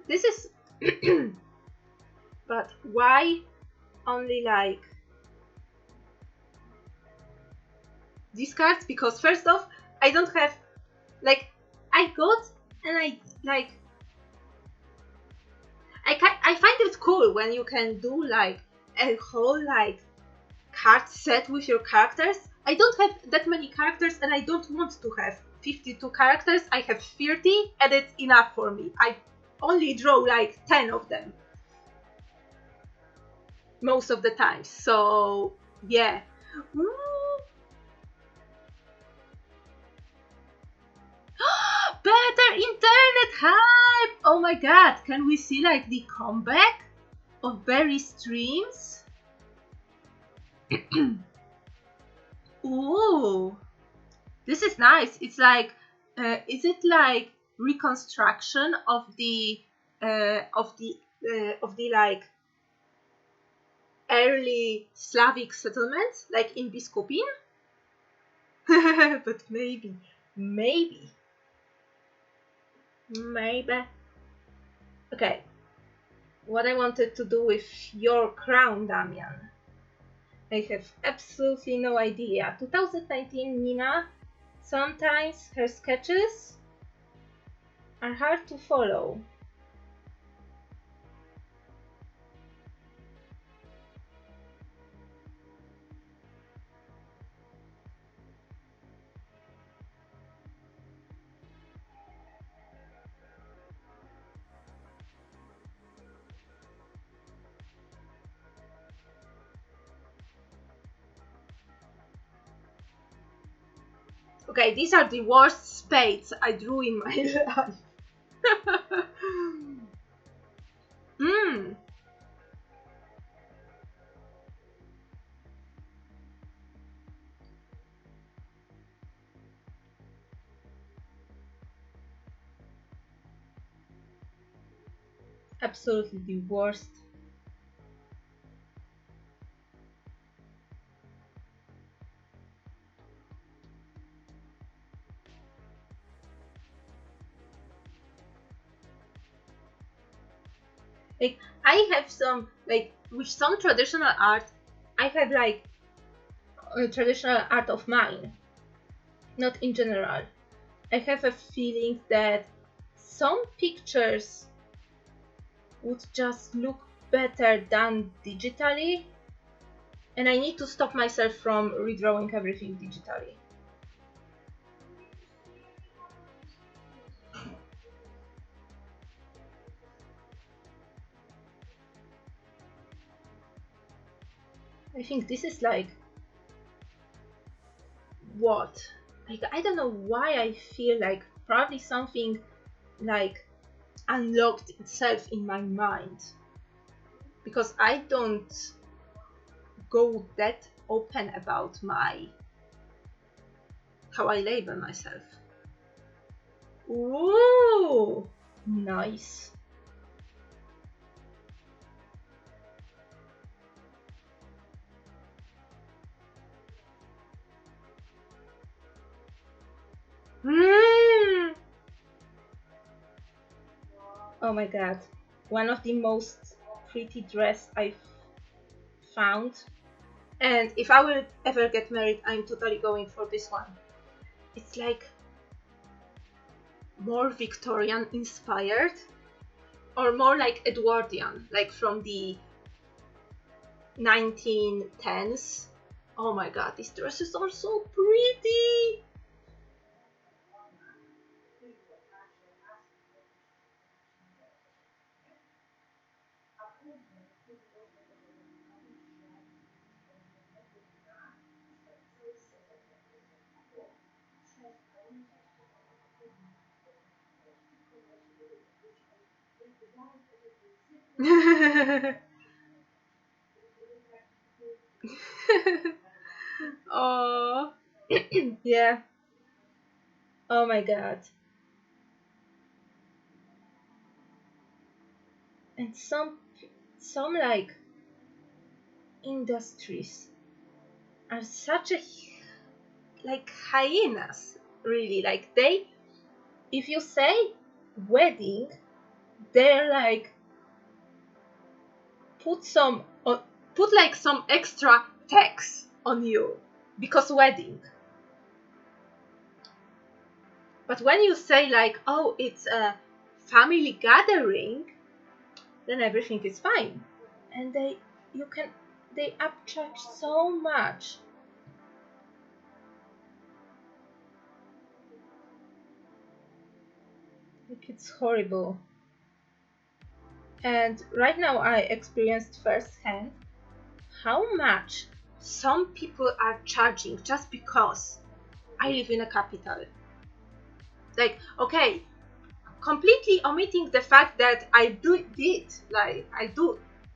this is but why only like these cards? Because first off, I don't have, like, I got, and I like, I find it cool when you can do like a whole like card set with your characters. I don't have that many characters, and I don't want to have 52 characters. I have 30, and it's enough for me. I only draw like 10 of them most of the time. So yeah. Better internet hype! Oh my god, can we see like the comeback of Barry streams? Ooh, this is nice. It's like, is it like reconstruction of the like early Slavic settlements, like in Biskupin? But maybe. Okay, what I wanted to do with your crown, Damian, I have absolutely no idea. 2019 Nina, sometimes her sketches are hard to follow. Okay, these are the worst spades I drew in my life. Absolutely the worst. Like, I have some, like, with some traditional art, I have like a traditional art of mine, not in general. I have a feeling that some pictures would just look better done digitally, and I need to stop myself from redrawing everything digitally. I think this is like what? Like, I don't know why I feel like probably something like unlocked itself in my mind, because I don't go that open about how I label myself. Ooh, nice. Mm. Oh my god, one of the most pretty dress I've found. And if I will ever get married, I'm totally going for this one. It's like more Victorian inspired, or more like Edwardian, like from the 1910s. Oh my god, these dresses are so pretty! Oh, yeah. Oh my god. And some like industries are such a like hyenas, really. Like they, if you say wedding, they're like put some put like some extra tax on you because wedding. But when you say like, oh, it's a family gathering, then everything is fine. And they upcharge so much. Like, it's horrible. And right now I experienced firsthand how much some people are charging just because I live in a capital. Like, okay, completely omitting the fact that I do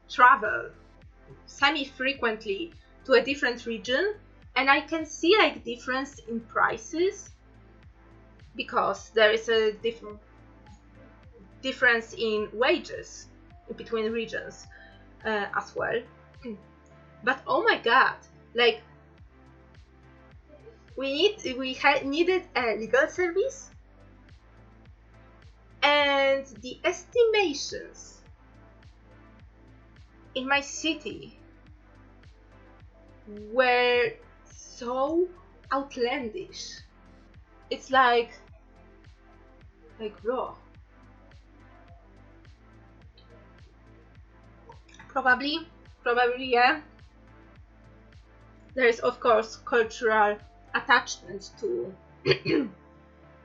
travel semi-frequently to a different region, and I can see like difference in prices because there is a difference in wages between regions as well. But oh my god, like needed a legal service, and the estimations in my city were so outlandish. It's like bro, probably, yeah. There is of course cultural attachment to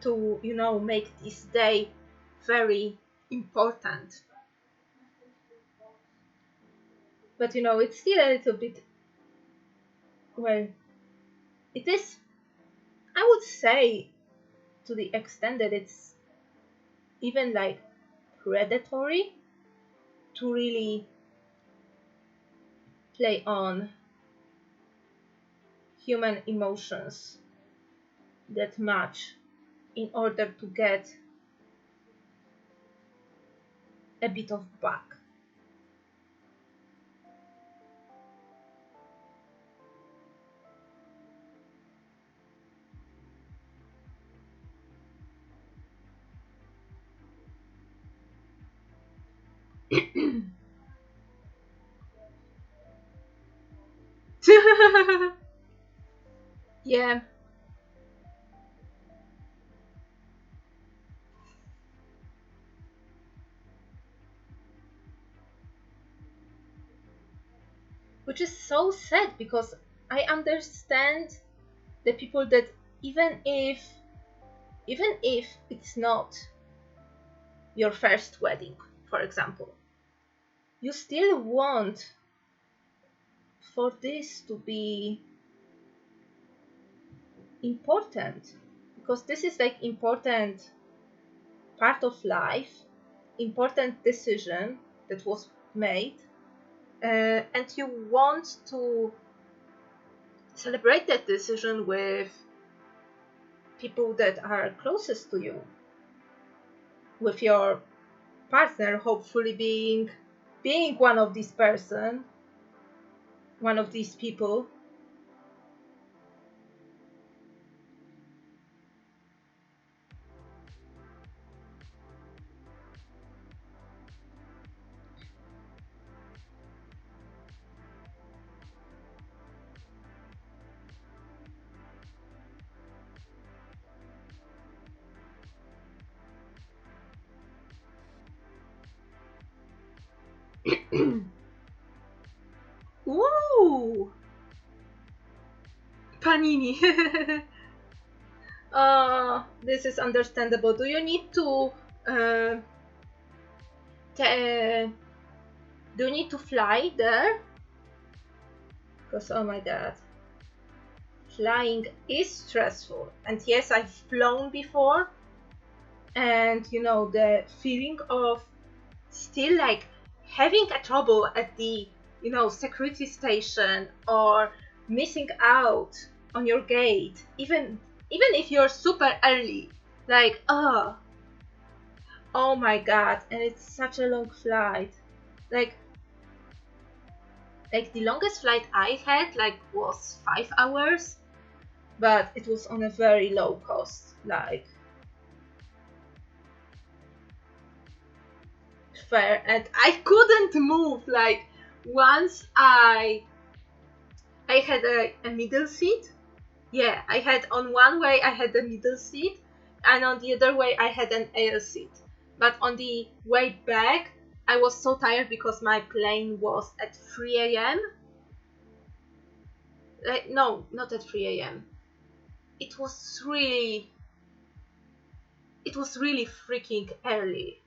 to make this day very important, but it's still a little bit, well, it is, I would say, to the extent that it's even like predatory to really play on human emotions that much in order to get a bit of back. Yeah. Which is so sad because I understand the people that even if it's not your first wedding, for example, you still want for this to be important, because this is like important part of life, important decision that was made, and you want to celebrate that decision with people that are closest to you, with your partner, hopefully being one of these person, one of these people. Ooh, panini. This is understandable. Do you need to do you need to fly there? Because oh my god, flying is stressful. And yes, I've flown before, and you know, the feeling of still like having a trouble at the, you know, security station, or missing out on your gate, even if you're super early, like oh my god. And it's such a long flight, like the longest flight I had like was 5 hours, but it was on a very low cost, like fare, and I couldn't move. Like once I had a middle seat. Yeah, I had on one way I had the middle seat, and on the other way I had an aisle seat. But on the way back, I was so tired because my plane was at 3 a.m. No, not at 3 a.m. It was really freaking early.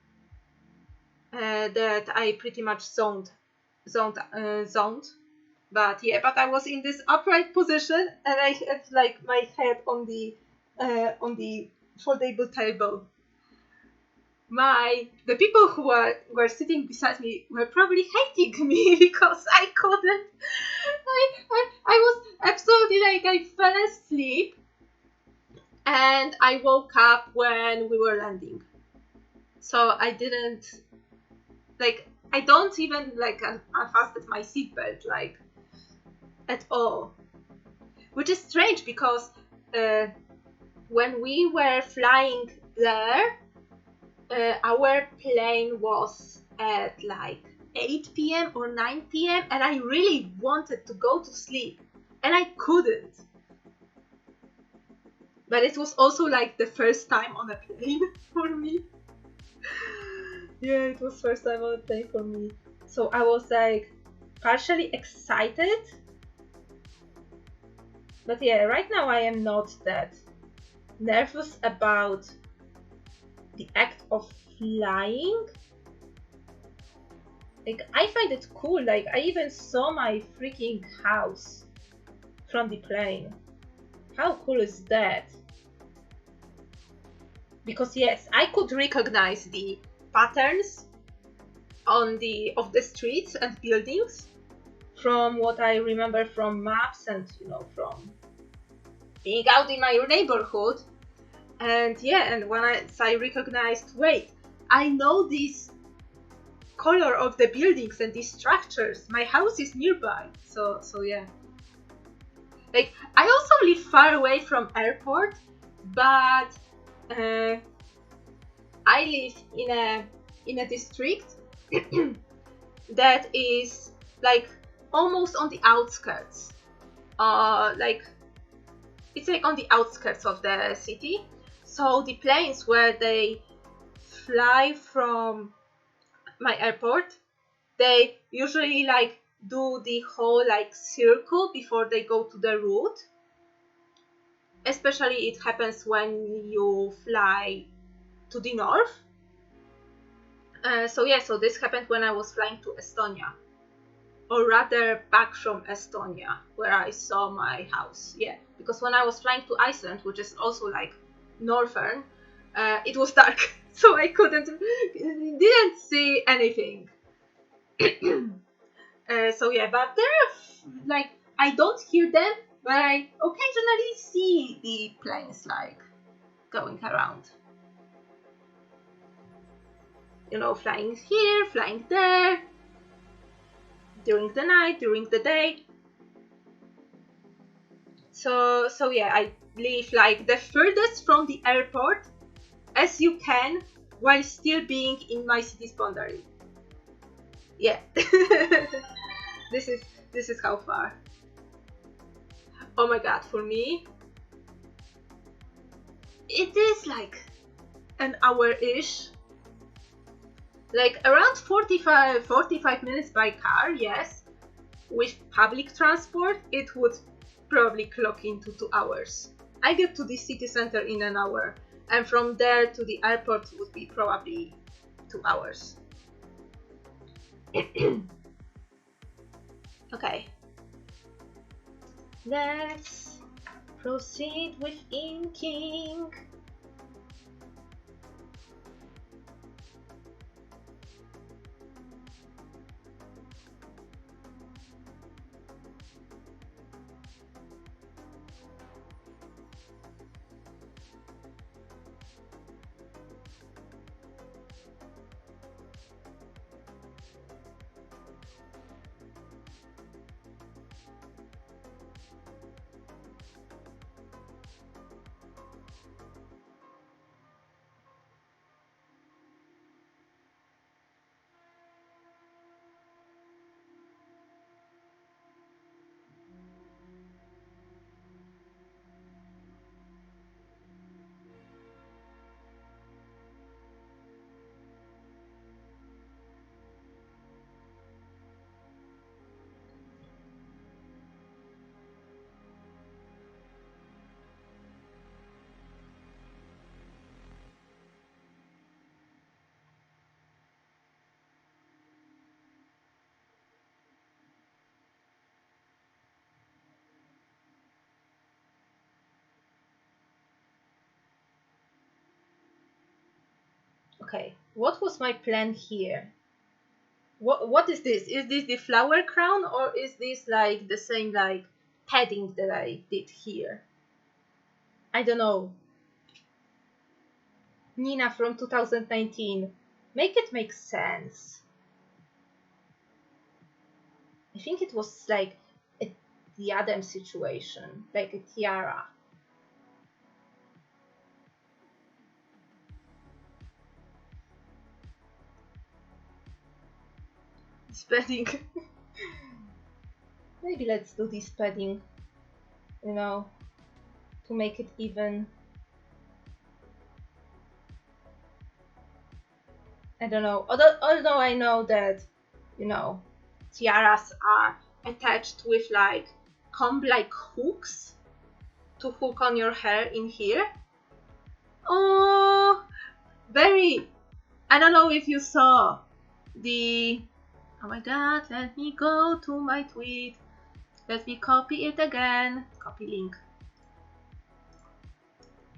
That I pretty much zoned. But yeah, but I was in this upright position, and I had like my head on the foldable table. The people who were sitting beside me were probably hating me because I couldn't. I was absolutely like, I fell asleep, and I woke up when we were landing. So I didn't like. I don't even like unfasten my seatbelt like at all, which is strange because when we were flying there, our plane was at like 8 p.m. or 9 p.m. and I really wanted to go to sleep and I couldn't. But it was also like the first time on a plane for me. Yeah, it was first time on a plane for me. So I was like partially excited. But yeah, right now I am not that nervous about the act of flying. Like, I find it cool. Like, I even saw my freaking house from the plane. How cool is that? Because yes, I could recognize the patterns of the streets and buildings from what I remember from maps and, you know, from being out in my neighborhood. And yeah, and when I recognized, wait, I know this color of the buildings and these structures. My house is nearby. So yeah. Like, I also live far away from airport, but I live in a district that is like almost on the outskirts. Like, it's like on the outskirts of the city. So the planes where they fly from my airport, they usually like do the whole like circle before they go to the route. Especially it happens when you fly to the north. So yeah, so this happened when I was flying to Estonia. or rather back from Estonia, where I saw my house. Yeah, because when I was flying to Iceland, which is also like northern, it was dark, so I didn't see anything. So yeah, but there are like, I don't hear them, but I occasionally see the planes like going around. You know, flying here, flying there, during the night, during the day. So yeah, I live like the furthest from the airport as you can while still being in my city's boundary. Yeah. This is how far. Oh my god, for me it is like an hour-ish. Like around 45 minutes by car, yes. With public transport, it would probably clock into 2 hours. I get to the city center in an hour, and from there to the airport would be probably 2 hours. Okay. Let's proceed with inking. Okay, what was my plan here? What is this? Is this the flower crown, or is this like the same like padding that I did here? I don't know. Nina from 2019. Make it make sense. I think it was like a diadem situation, like a tiara. This padding. Maybe let's do this padding, you know, to make it even. I don't know. Although I know that, you know, tiaras are attached with like comb-like hooks to hook on your hair in here. Oh, very. I don't know if you saw the. Oh my god, let me go to my tweet. Let me copy it again. Copy link.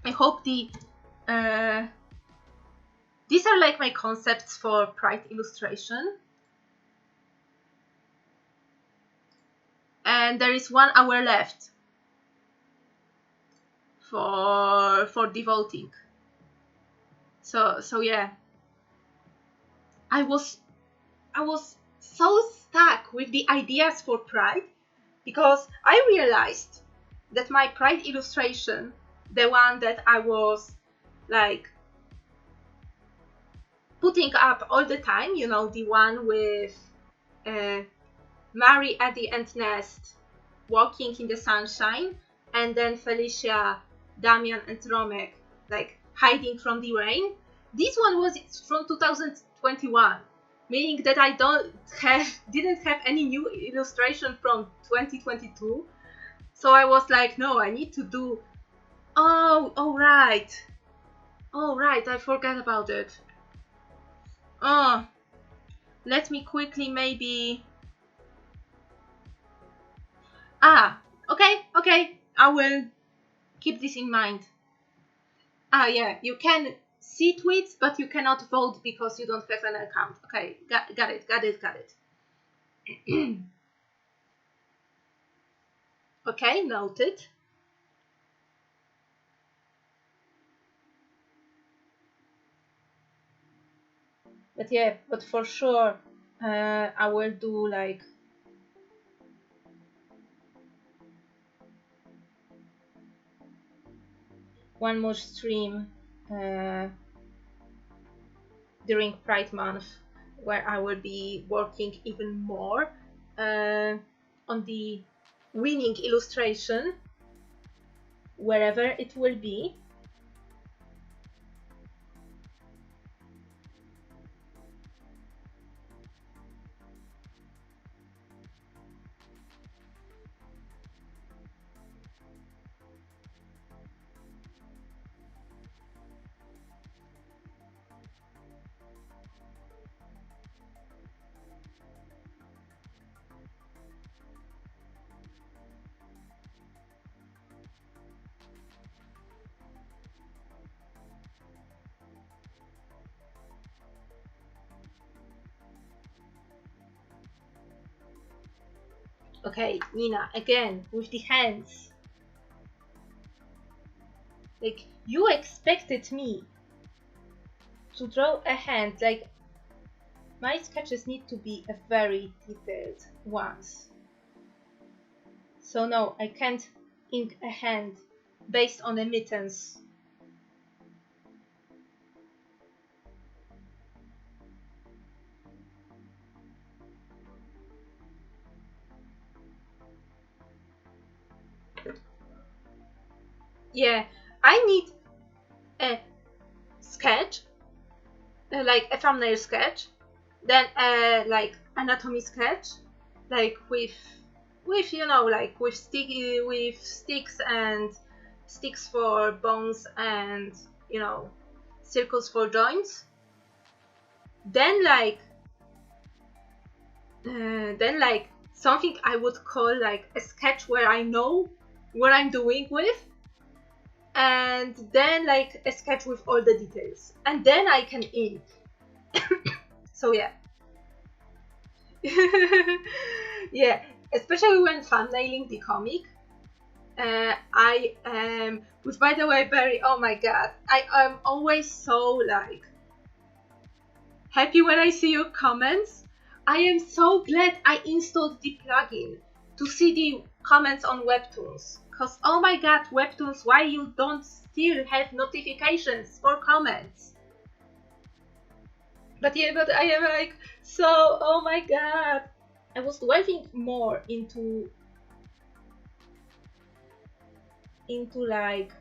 I hope the. These are like my concepts for Pride illustration. And there is 1 hour left for devoting. So yeah. I was so stuck with the ideas for Pride because I realized that my Pride illustration, the one that I was like putting up all the time, you know, the one with Mary, Addie and Nest walking in the sunshine, and then Felicia, Damian and Romek like hiding from the rain. This one was from 2021, meaning that I didn't have any new illustration from 2022. So I was like, no, I need to do. Oh right, I forgot about it. Oh, let me quickly maybe Okay, I will keep this in mind. Yeah, you can see tweets, but you cannot vote because you don't have an account. Okay, got it. Okay, noted. But yeah, but for sure, I will do like one more stream during Pride Month, where I will be working even more on the winning illustration, wherever it will be. Okay, Nina, again with the hands. Like, you expected me to draw a hand. Like, my sketches need to be a very detailed ones. So no, I can't ink a hand based on the mittens. Yeah, I need a sketch, like a thumbnail sketch, then like anatomy sketch, like with you know, like with sticks and sticks for bones and, you know, circles for joints. Then like something I would call like a sketch where I know what I'm doing with, and then like a sketch with all the details, and then I can ink. So yeah. Yeah, especially when thumbnailing the comic. I am, which by the way, Barry, oh my god, I am always so like happy when I see your comments. I am so glad I installed the plugin to see the comments on Webtoons. Cause oh my god, Webtoons, why you don't still have notifications for comments? But yeah, but I am like, so, oh my god. I was delving more into like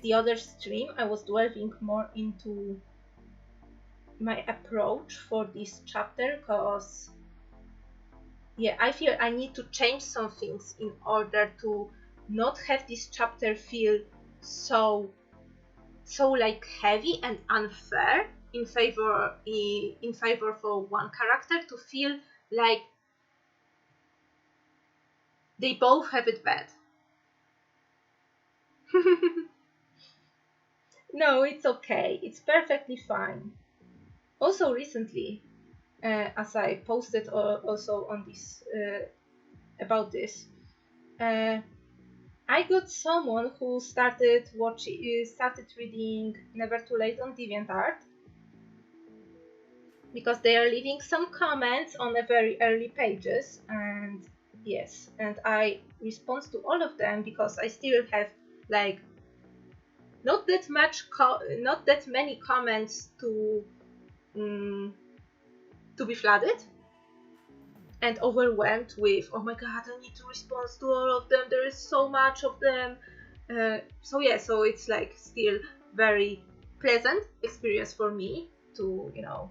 the other stream. I was delving more into my approach for this chapter, because yeah, I feel I need to change some things in order to not have this chapter feel so like heavy and unfair in favor for one character, to feel like they both have it bad. No, it's okay. It's perfectly fine. Also, recently, as I posted also on this about this, I got someone who started reading Never Too Late on DeviantArt, because they are leaving some comments on the very early pages, and yes, and I respond to all of them because I still have like not that many comments to be flooded and overwhelmed with, oh my god, I need to respond to all of them, there is so much of them. So yeah, so it's like still very pleasant experience for me to, you know,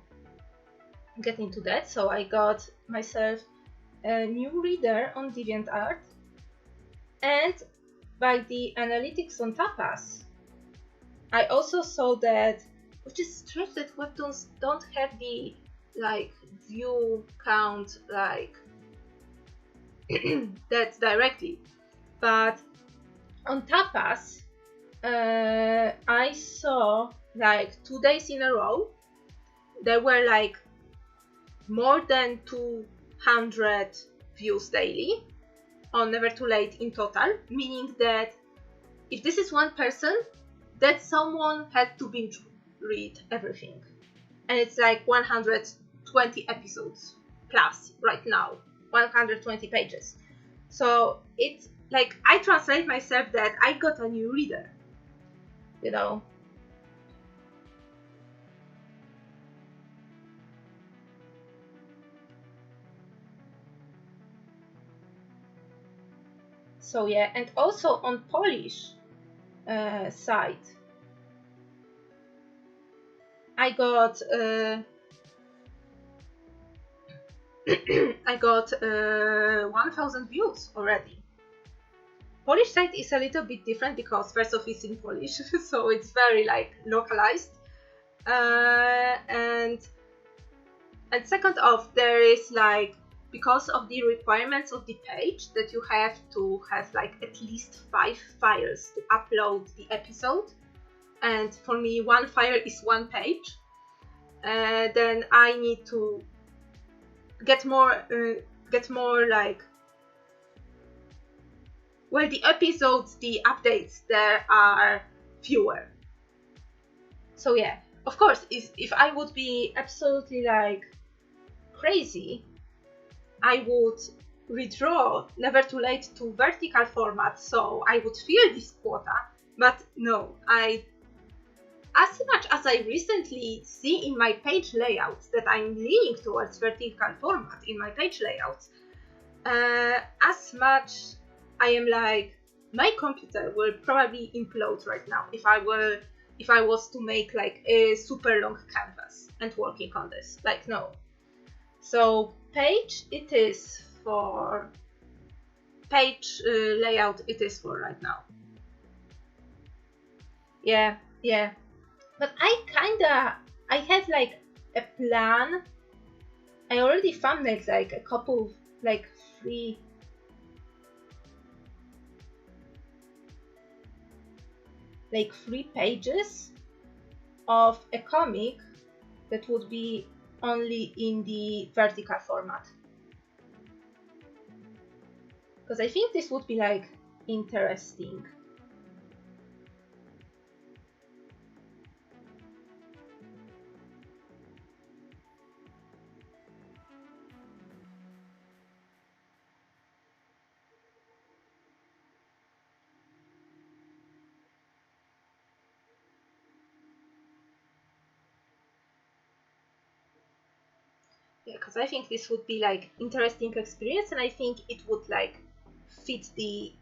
get into that. So I got myself a new reader on DeviantArt, and by the analytics on Tapas, I also saw that, which is strange that webtoons don't have the like view count like that directly. But on Tapas, I saw like 2 days in a row, there were like more than 200 views daily on Never Too Late in total, meaning that if this is one person, that someone had to binge read everything. And it's like 120 episodes plus right now, 120 pages. So it's like I translate myself that I got a new reader, you know. So yeah, and also on Polish site, I got I got 1,000 views already. Polish site is a little bit different because first off it's in Polish, so it's very like localized, and second off there is like, because of the requirements of the page, that you have to have like at least 5 files to upload the episode, and for me 1 file is 1 page. Then I need to get more like, well, the episodes, the updates, there are fewer. So yeah, of course, if I would be absolutely like crazy, I would redraw Never Too Late to vertical format, so I would fill this quota. But no, as much as I recently see in my page layouts that I'm leaning towards vertical format in my page layouts, as much I am like, my computer will probably implode right now if I was to make like a super long canvas and working on this. Like, no. So page it is for page layout it is for right now. Yeah. But I had like a plan. I already thumbnailed like a couple, like 3 pages of a comic that would be only in the vertical format. Because I think this would be like interesting. Yeah, because I think this would be like interesting experience, and I think it would like fit the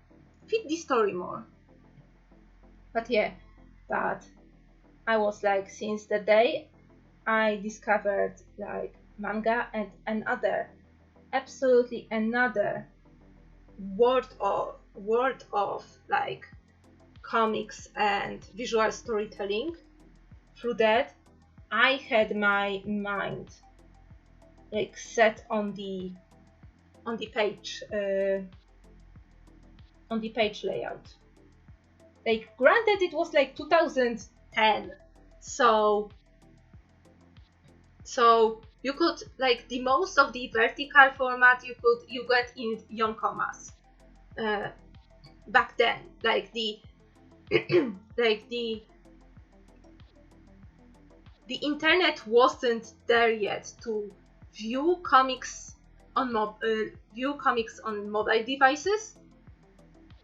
story more. But yeah, but I was like, since the day I discovered like manga and absolutely another world of like comics and visual storytelling, through that I had my mind like set on the page layout. Like, granted it was like 2010, so you could like, the most of the vertical format you get in Yonkomas back then, like the like the internet wasn't there yet to view comics on mobile devices,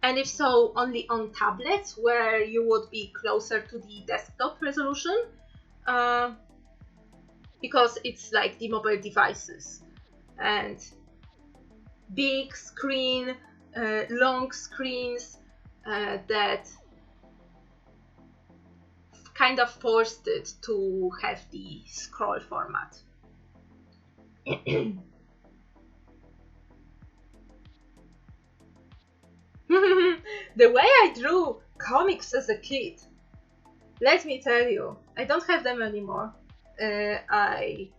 and if so, only on tablets, where you would be closer to the desktop resolution, because it's like the mobile devices and big screen, long screens that kind of forced it to have the scroll format. The way I drew comics as a kid, let me tell you, I don't have them anymore. I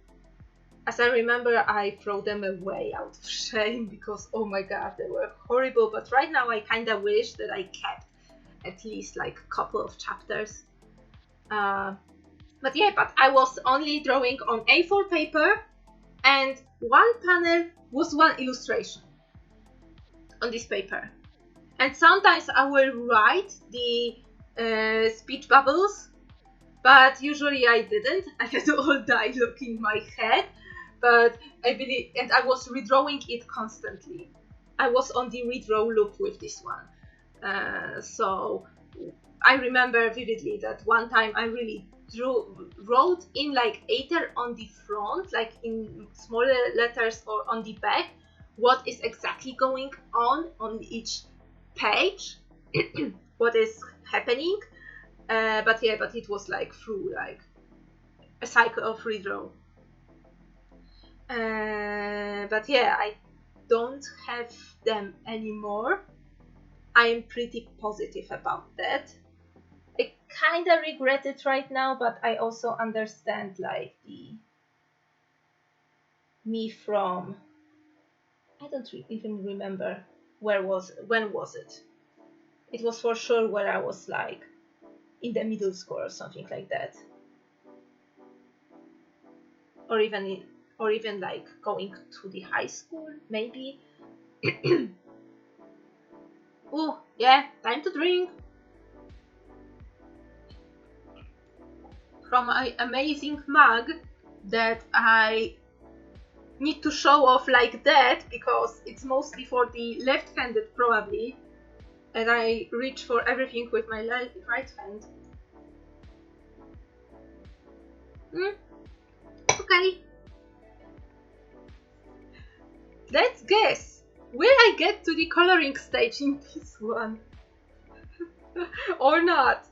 as I remember, I throw them away out of shame because, oh my god, they were horrible. But right now I kind of wish that I kept at least like a couple of chapters. But yeah, but I was only drawing on A4 paper, and one panel was one illustration on this paper. And sometimes I will write the speech bubbles, but usually I didn't. I had all dialogue in my head, but I believe, and I was redrawing it constantly. I was on the redraw loop with this one. So I remember vividly that one time I really wrote in like either on the front, like in smaller letters, or on the back, what is exactly going on each page, what is happening. But yeah, but it was like through like a cycle of redraw. But yeah, I don't have them anymore. I am pretty positive about that. I kind of regret it right now, but I also understand like the me from, I don't even remember when was it. It was for sure where I was like in the middle school or something like that, or even like going to the high school maybe. Oh yeah, time to drink from my amazing mug that I need to show off like that because it's mostly for the left-handed probably, and I reach for everything with my right hand. Okay. Let's guess. Will I get to the coloring stage in this one? Or not?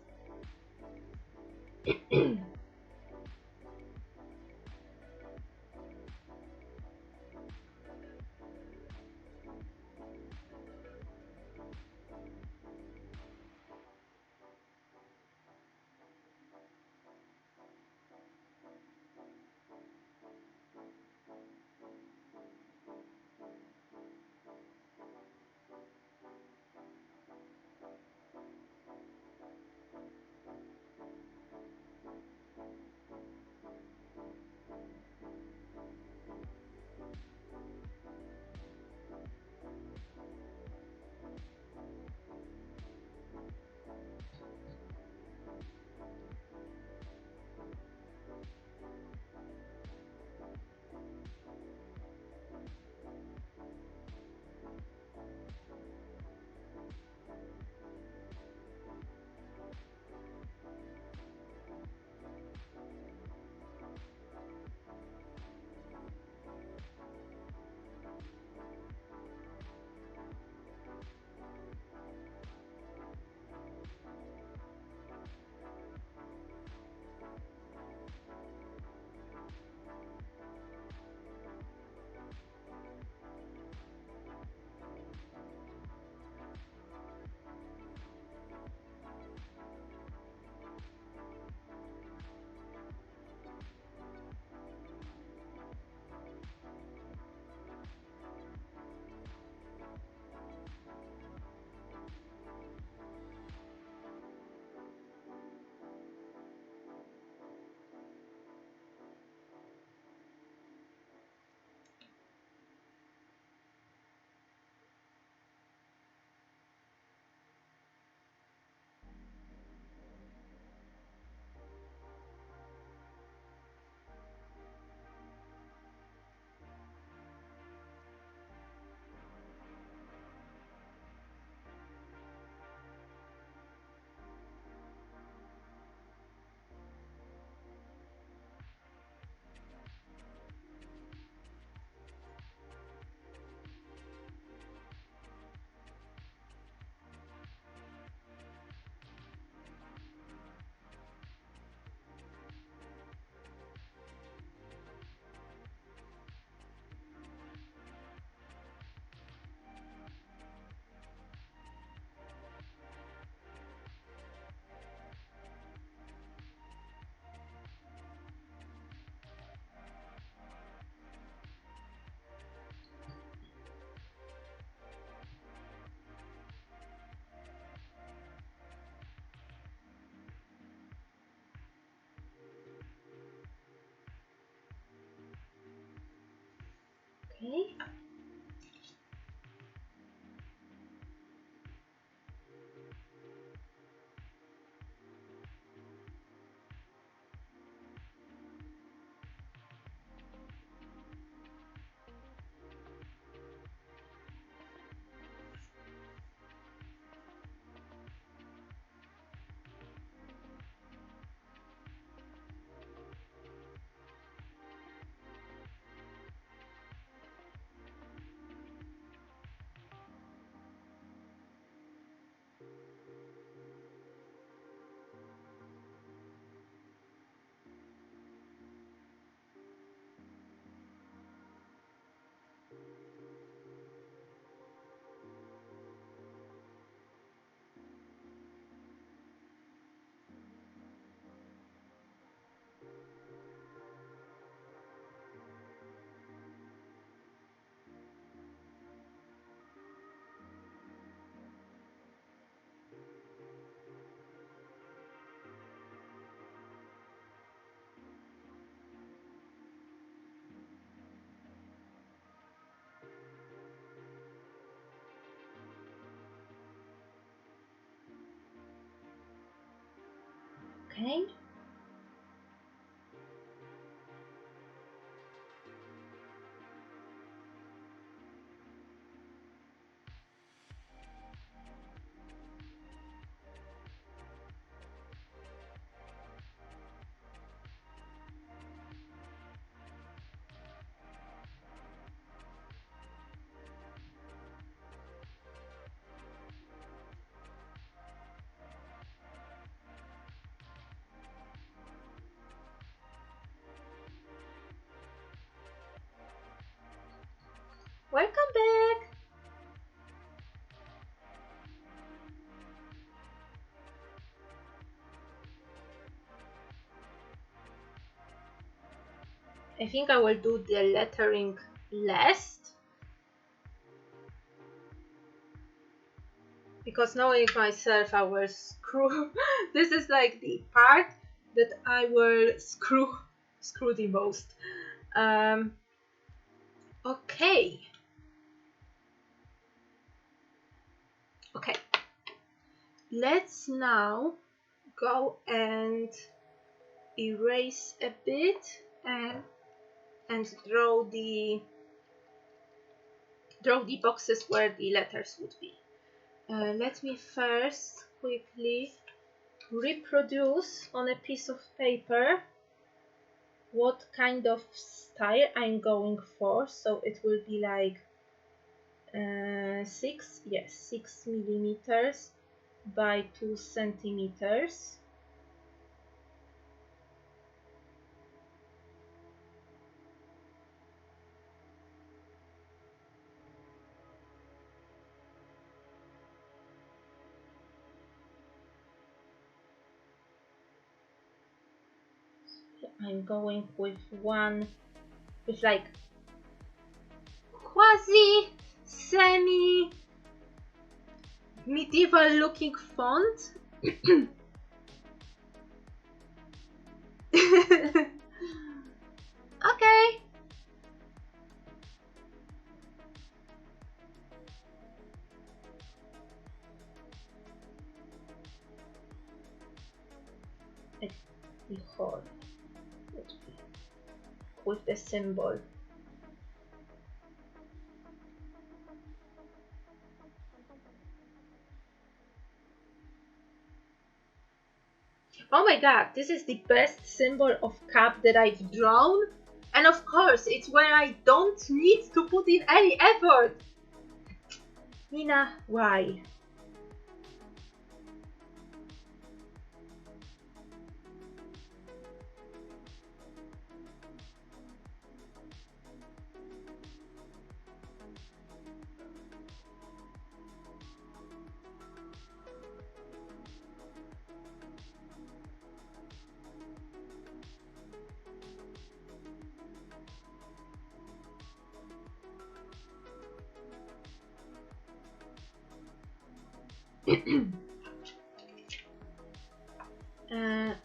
Okay. Welcome back! I think I will do the lettering last, because knowing myself I will screw this is like the part that I will screw the most. Okay. Okay, let's now go and erase a bit and draw the boxes where the letters would be. Let me first quickly reproduce on a piece of paper what kind of style I'm going for. So it will be like 6 millimeters by 2 centimeters. I'm going with like quasi semi medieval looking font. Okay. The whole with the symbol. Oh my god, this is the best symbol of cap that I've drawn. And of course, it's where I don't need to put in any effort. Nina, why?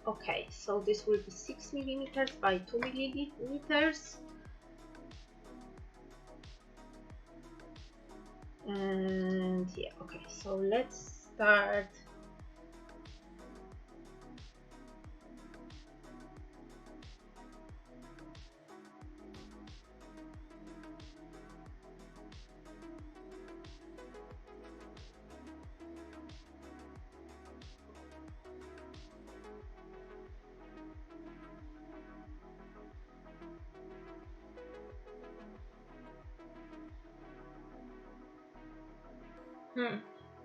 Okay, so this will be 6 millimeters by 2 millimeters. And yeah, okay, so let's start.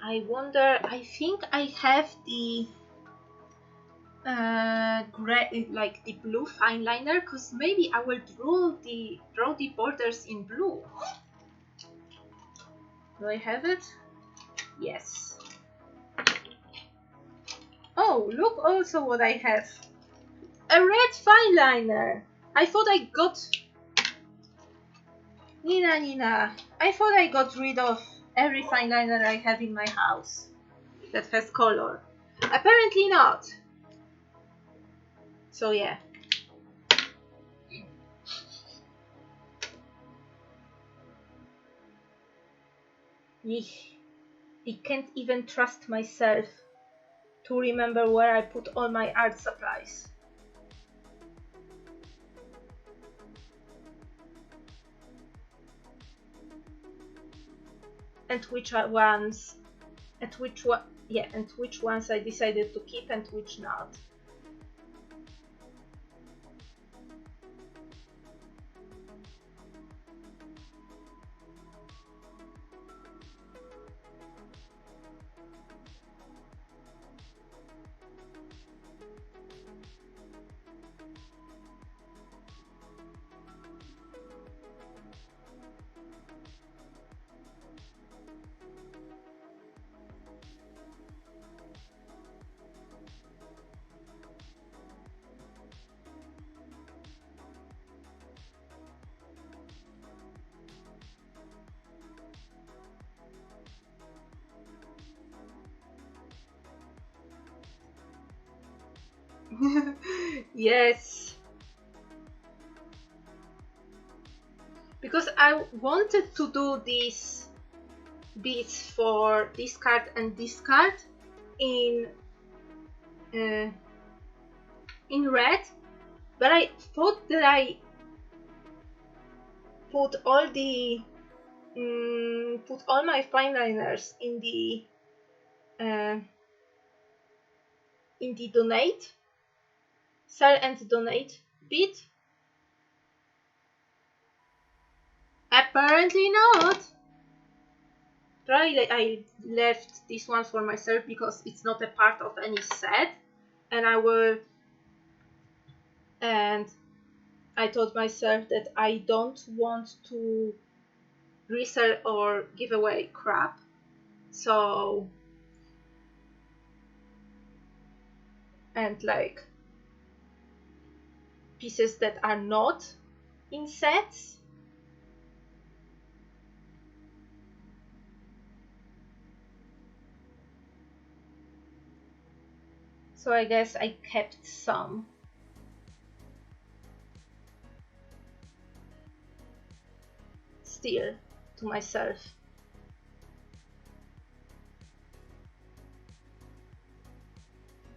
I wonder, I think I have the gray, like the blue fine liner, because maybe I will draw the borders in blue. Do I have it? Yes. Oh, look also what I have. A red fine liner. I thought I got... Nina, I thought I got rid of every fine liner I have in my house that has color. Apparently not. So yeah. I can't even trust myself to remember where I put all my art supplies. And which ones I decided to keep and which not. Yes, because I wanted to do these beats for discard and discard in red, but I thought that I put all the put all my fine liners in the donate, sell and donate bit. Apparently not. Probably I left this one for myself because it's not a part of any set, and I told myself that I don't want to resell or give away crap, so, and like pieces that are not in sets. So I guess I kept some. Still to myself.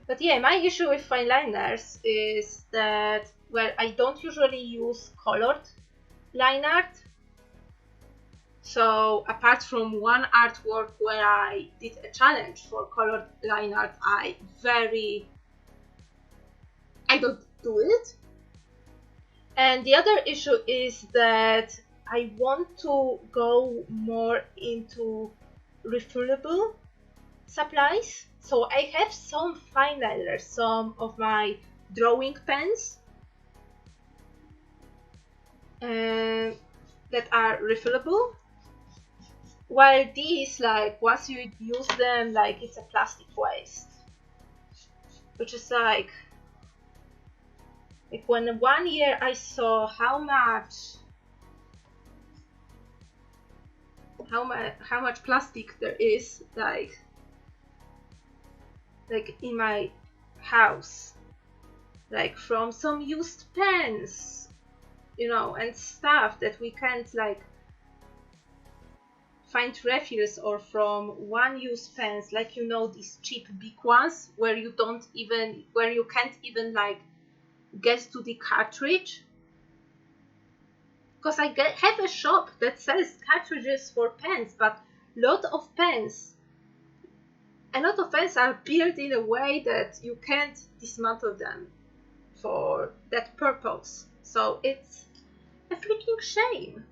But yeah, my issue with fine liners is that, well, I don't usually use colored line art. So apart from one artwork where I did a challenge for colored line art, I don't do it. And the other issue is that I want to go more into refillable supplies. So I have some fine liners, some of my drawing pens that are refillable, while these, like, once you use them, like, it's a plastic waste, which is like when one year I saw how much plastic there is, like in my house, like from some used pens, and stuff that we can't like find refills, or from one use pens, like these cheap big ones where you can't even like get to the cartridge. Because I have a shop that sells cartridges for pens, but a lot of pens are built in a way that you can't dismantle them for that purpose. So it's a freaking shame.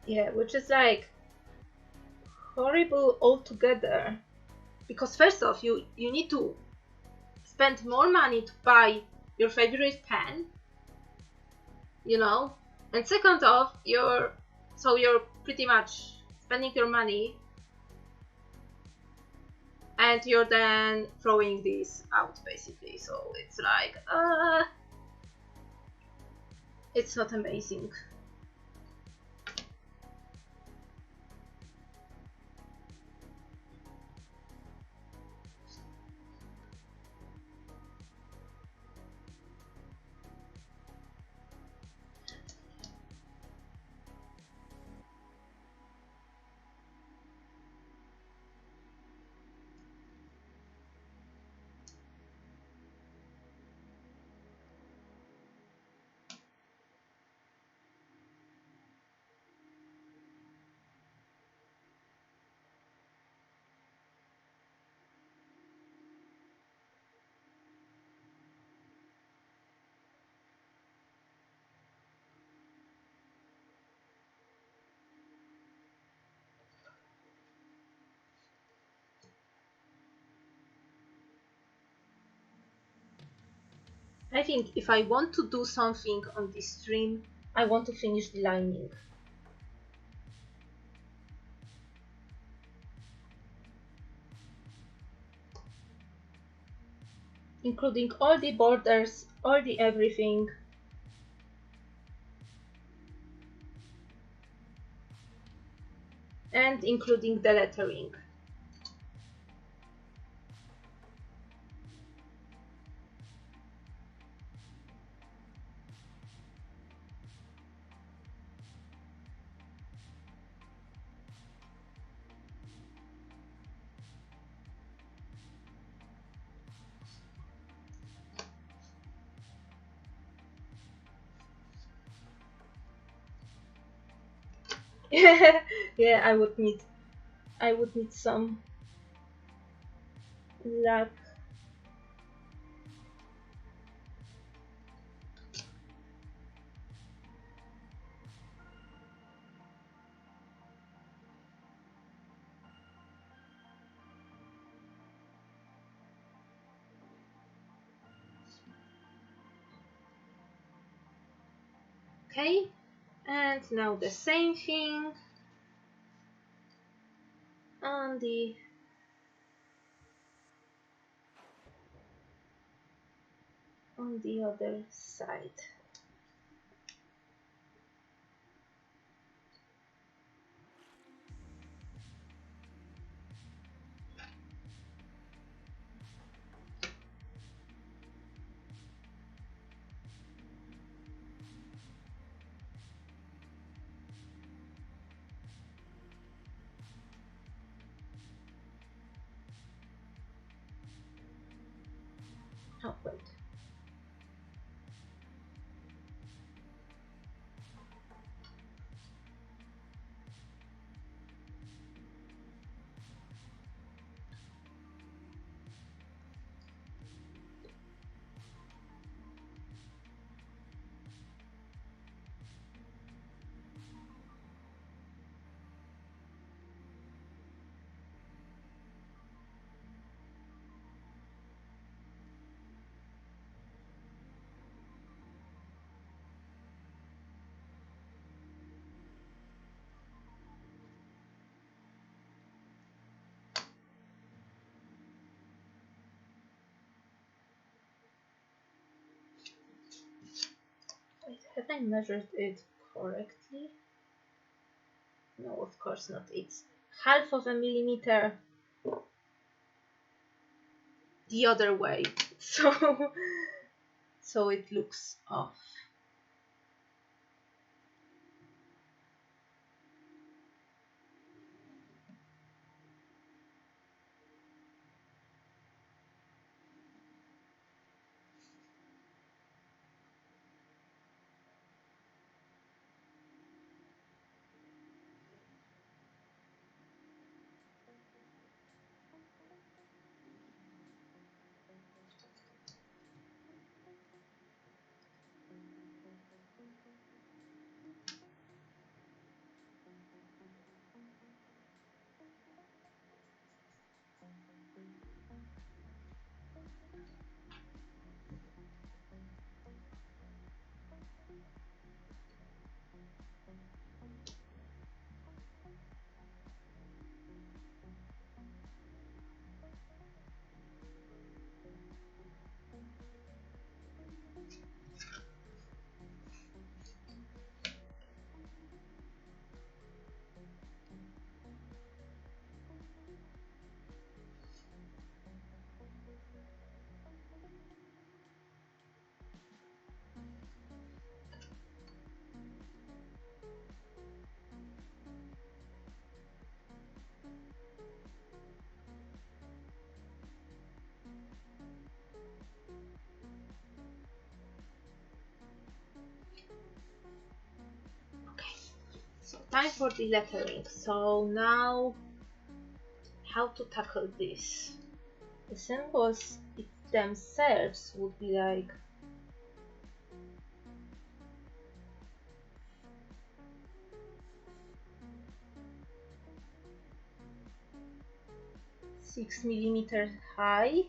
Yeah, which is like, horrible altogether. Because first off, you need to spend more money to buy your favorite pen, you know, and second off, you're pretty much spending your money and you're then throwing this out basically. So it's like, it's not amazing. I think if I want to do something on this stream, I want to finish the lining. Including all the borders, all the everything. And including the lettering. Yeah, I would need some luck. Okay, and now the same thing on the other side. Oh, wait. Wait, have I measured it correctly? No, of course not. It's half of a millimeter the other way. So it looks off. So time for the lettering. So now, how to tackle this? The symbols themselves would be like six millimeters high.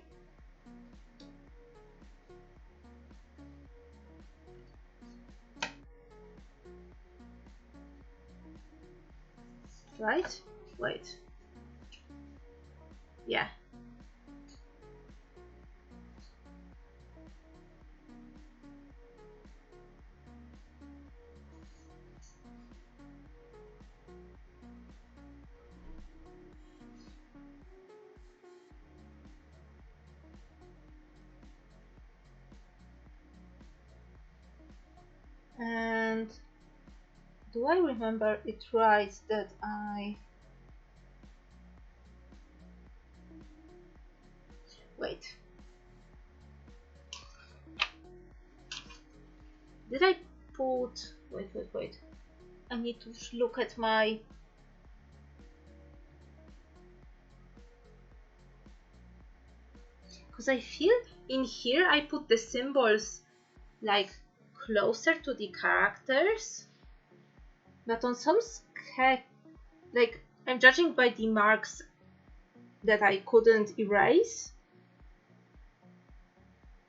Right? Wait. Yeah. And do I remember it right that wait. Did I put... wait. I need to look at my... Because I feel in here I put the symbols like closer to the characters. But on some sketch, like I'm judging by the marks that I couldn't erase.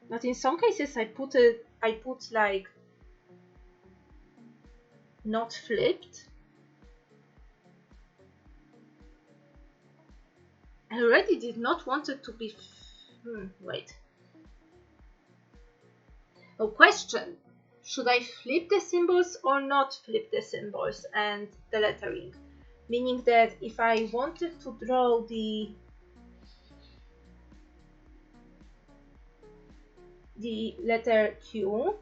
But in some cases I put like not flipped. I already did not want it to be... wait. Oh, question. Should I flip the symbols or not flip the symbols and the lettering? Meaning that if I wanted to draw the letter Q,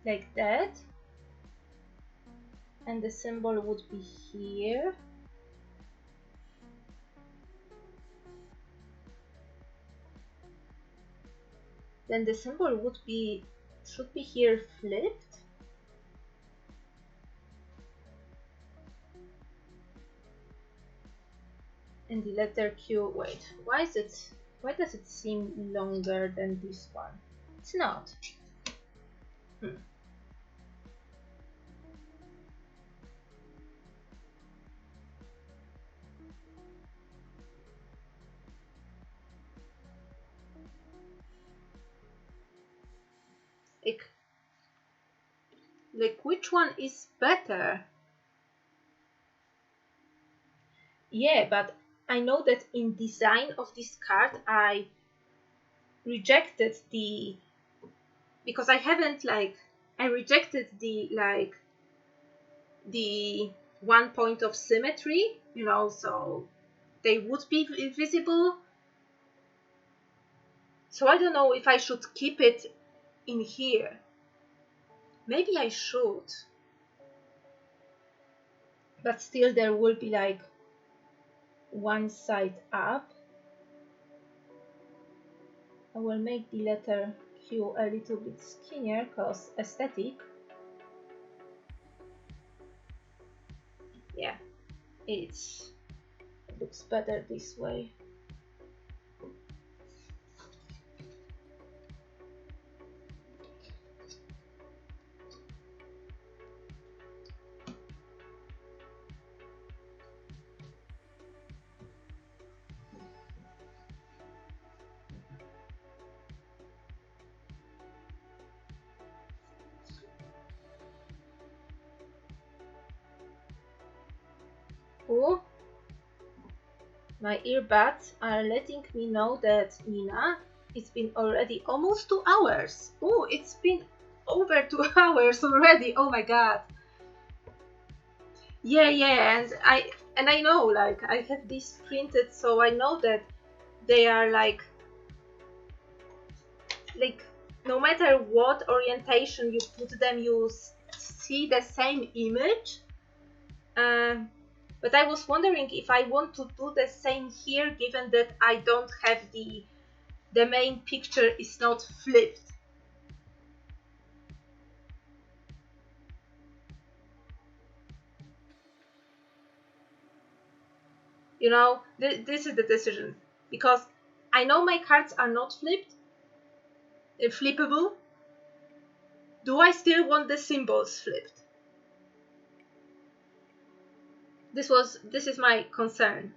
like that, and the symbol would be here, then the symbol should be here flipped, and the letter Q, wait, why does it seem longer than this one? It's not. Like which one is better? Yeah, but I know that in design of this card I rejected because I haven't I rejected the one point of symmetry, so they would be visible. So I don't know if I should keep it in here. Maybe I should. But still there will be like one side up. I will make the letter Q a little bit skinnier because aesthetic. Yeah, it looks better this way. Oh, my earbuds are letting me know that, Nina, it's been already almost 2 hours. Oh, it's been over 2 hours already. Oh my god. Yeah, and I know, like, I have these printed, so I know that they are like no matter what orientation you put them, you see the same image. But I was wondering if I want to do the same here, given that I don't have the main picture is not flipped. You know, this is the decision, because I know my cards are not flippable. Do I still want the symbols flipped? This is my concern.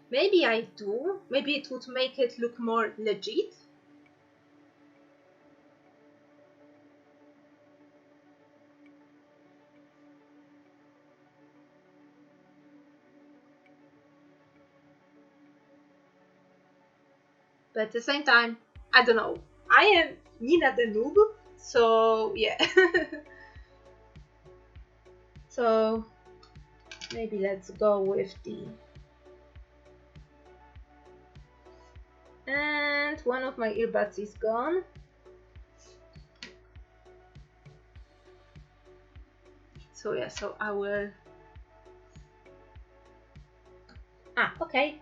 Maybe I do. Maybe it would make it look more legit. But at the same time, I don't know. I am Nina the noob, so yeah. So maybe let's go with the... And one of my earbuds is gone. So yeah, so I will... okay.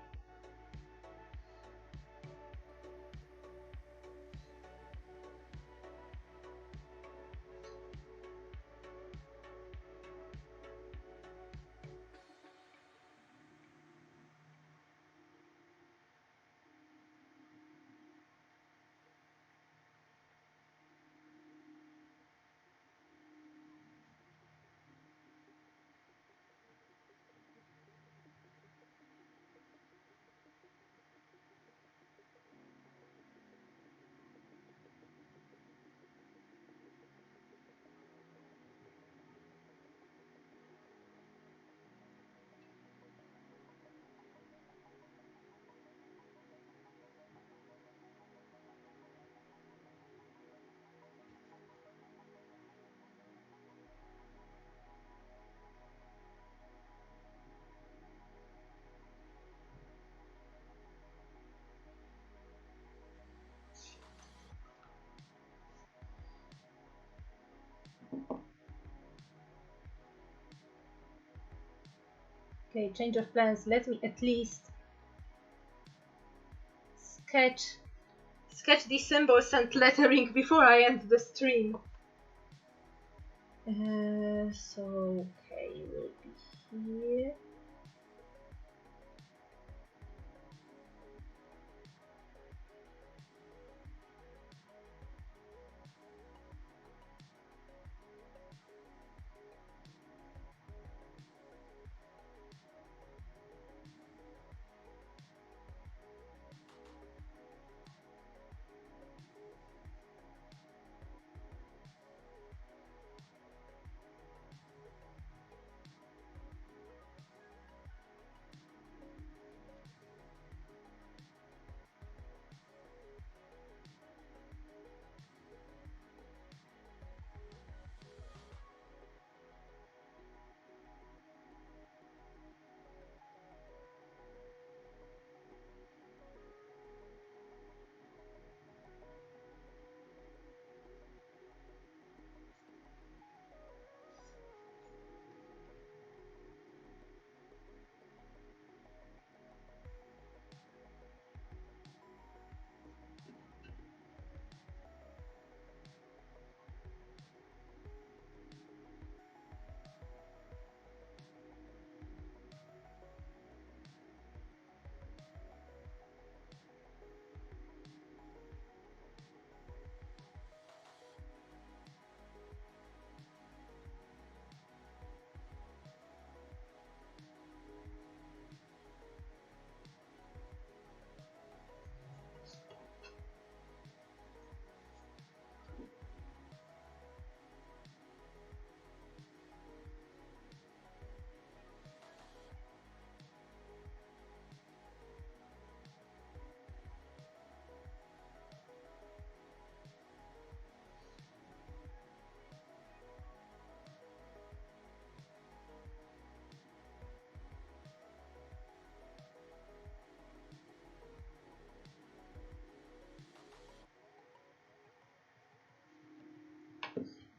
Okay, change of plans. Let me at least sketch these symbols and lettering before I end the stream. So okay, we'll be here.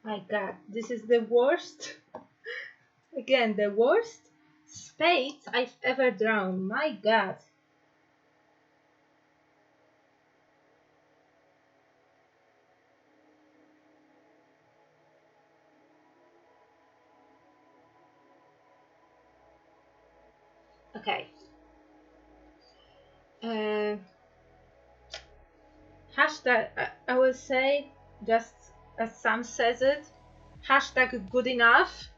My god, this is the worst again, the worst spades I've ever drawn. My god. Okay. Hashtag, I will say, just as Sam says it, hashtag good enough.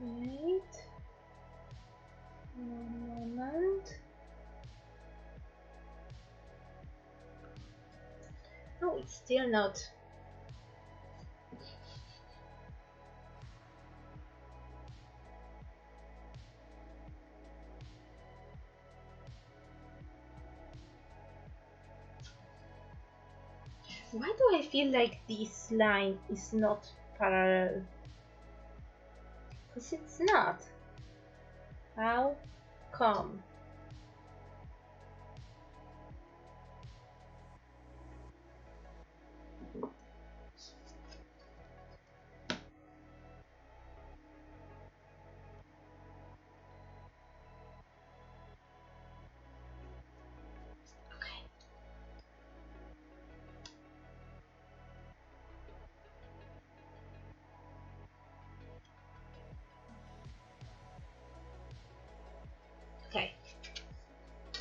Wait. One moment. No, it's still not. Why do I feel like this line is not parallel? Because it's not. How come? Okay.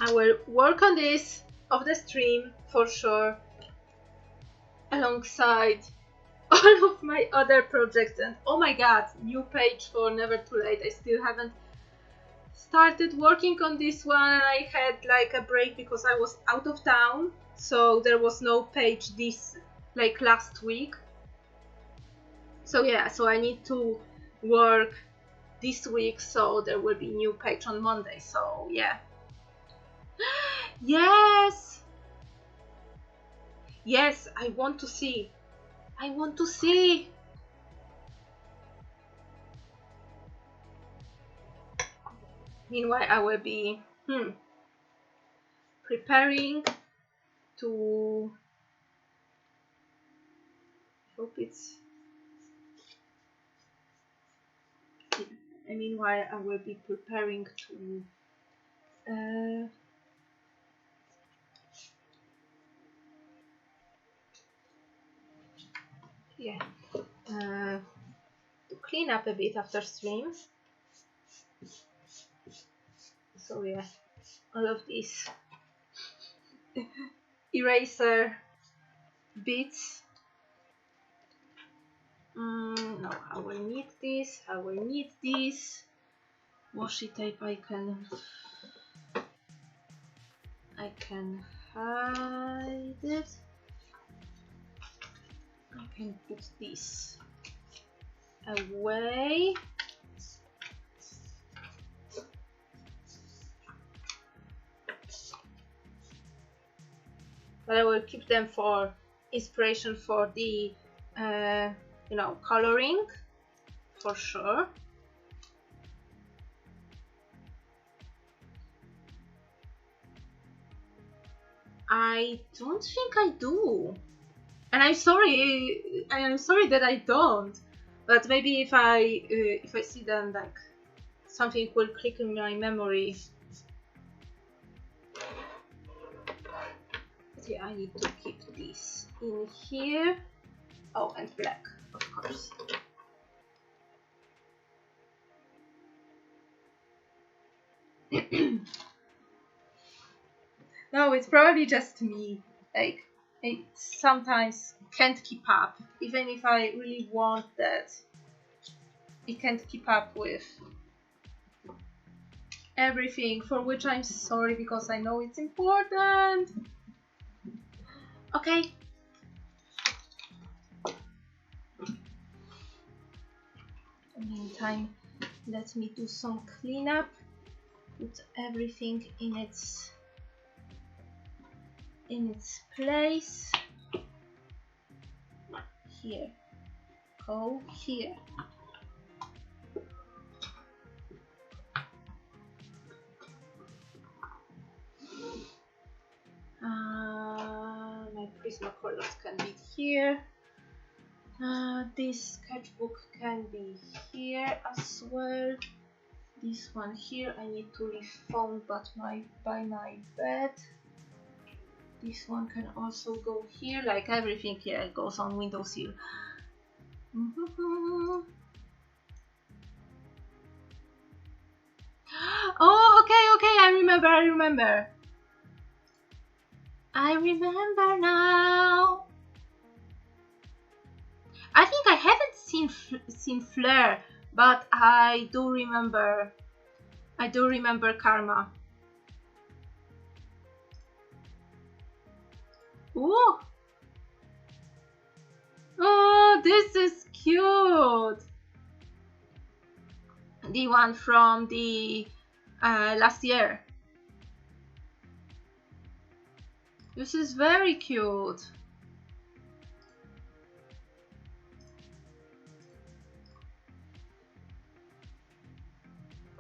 I will work on this off the stream for sure, alongside all of my other projects. And oh my god, new page for Never Too Late. I still haven't started working on this one. I had like a break because I was out of town, so there was no page this like last week. So yeah, so I need to work this week, so there will be new page on Monday. So yeah. Yes! Yes, I want to see. I want to see. Meanwhile, I will be preparing to. I hope it's. And meanwhile, I will be preparing to. Yeah. To clean up a bit after streams. So yeah, all of these eraser bits. No, I will need this. I will need this. Washi tape. I can hide it. I can put this away. But I will keep them for inspiration for the, coloring, for sure. I don't think I do, and I'm sorry. That I don't. But maybe if I see them, like something will click in my memory. yeah, I need to keep this in here. Oh, and black, of course. No, it's probably just me. Like, I sometimes can't keep up, even if I really want that. It can't keep up with everything, for which I'm sorry because I know it's important. Okay. In the meantime, let me do some cleanup. Put everything in its place. Here. Go here. My Prismacolors can be here. This sketchbook can be here as well. This one here I need to leave phone but by my bed. This one can also go here, like everything here goes on windowsill. Oh, okay, I remember. I remember now. I think I haven't seen Flare, but I do remember Karma. Ooh. Oh, this is cute. The one from the last year. This is very cute.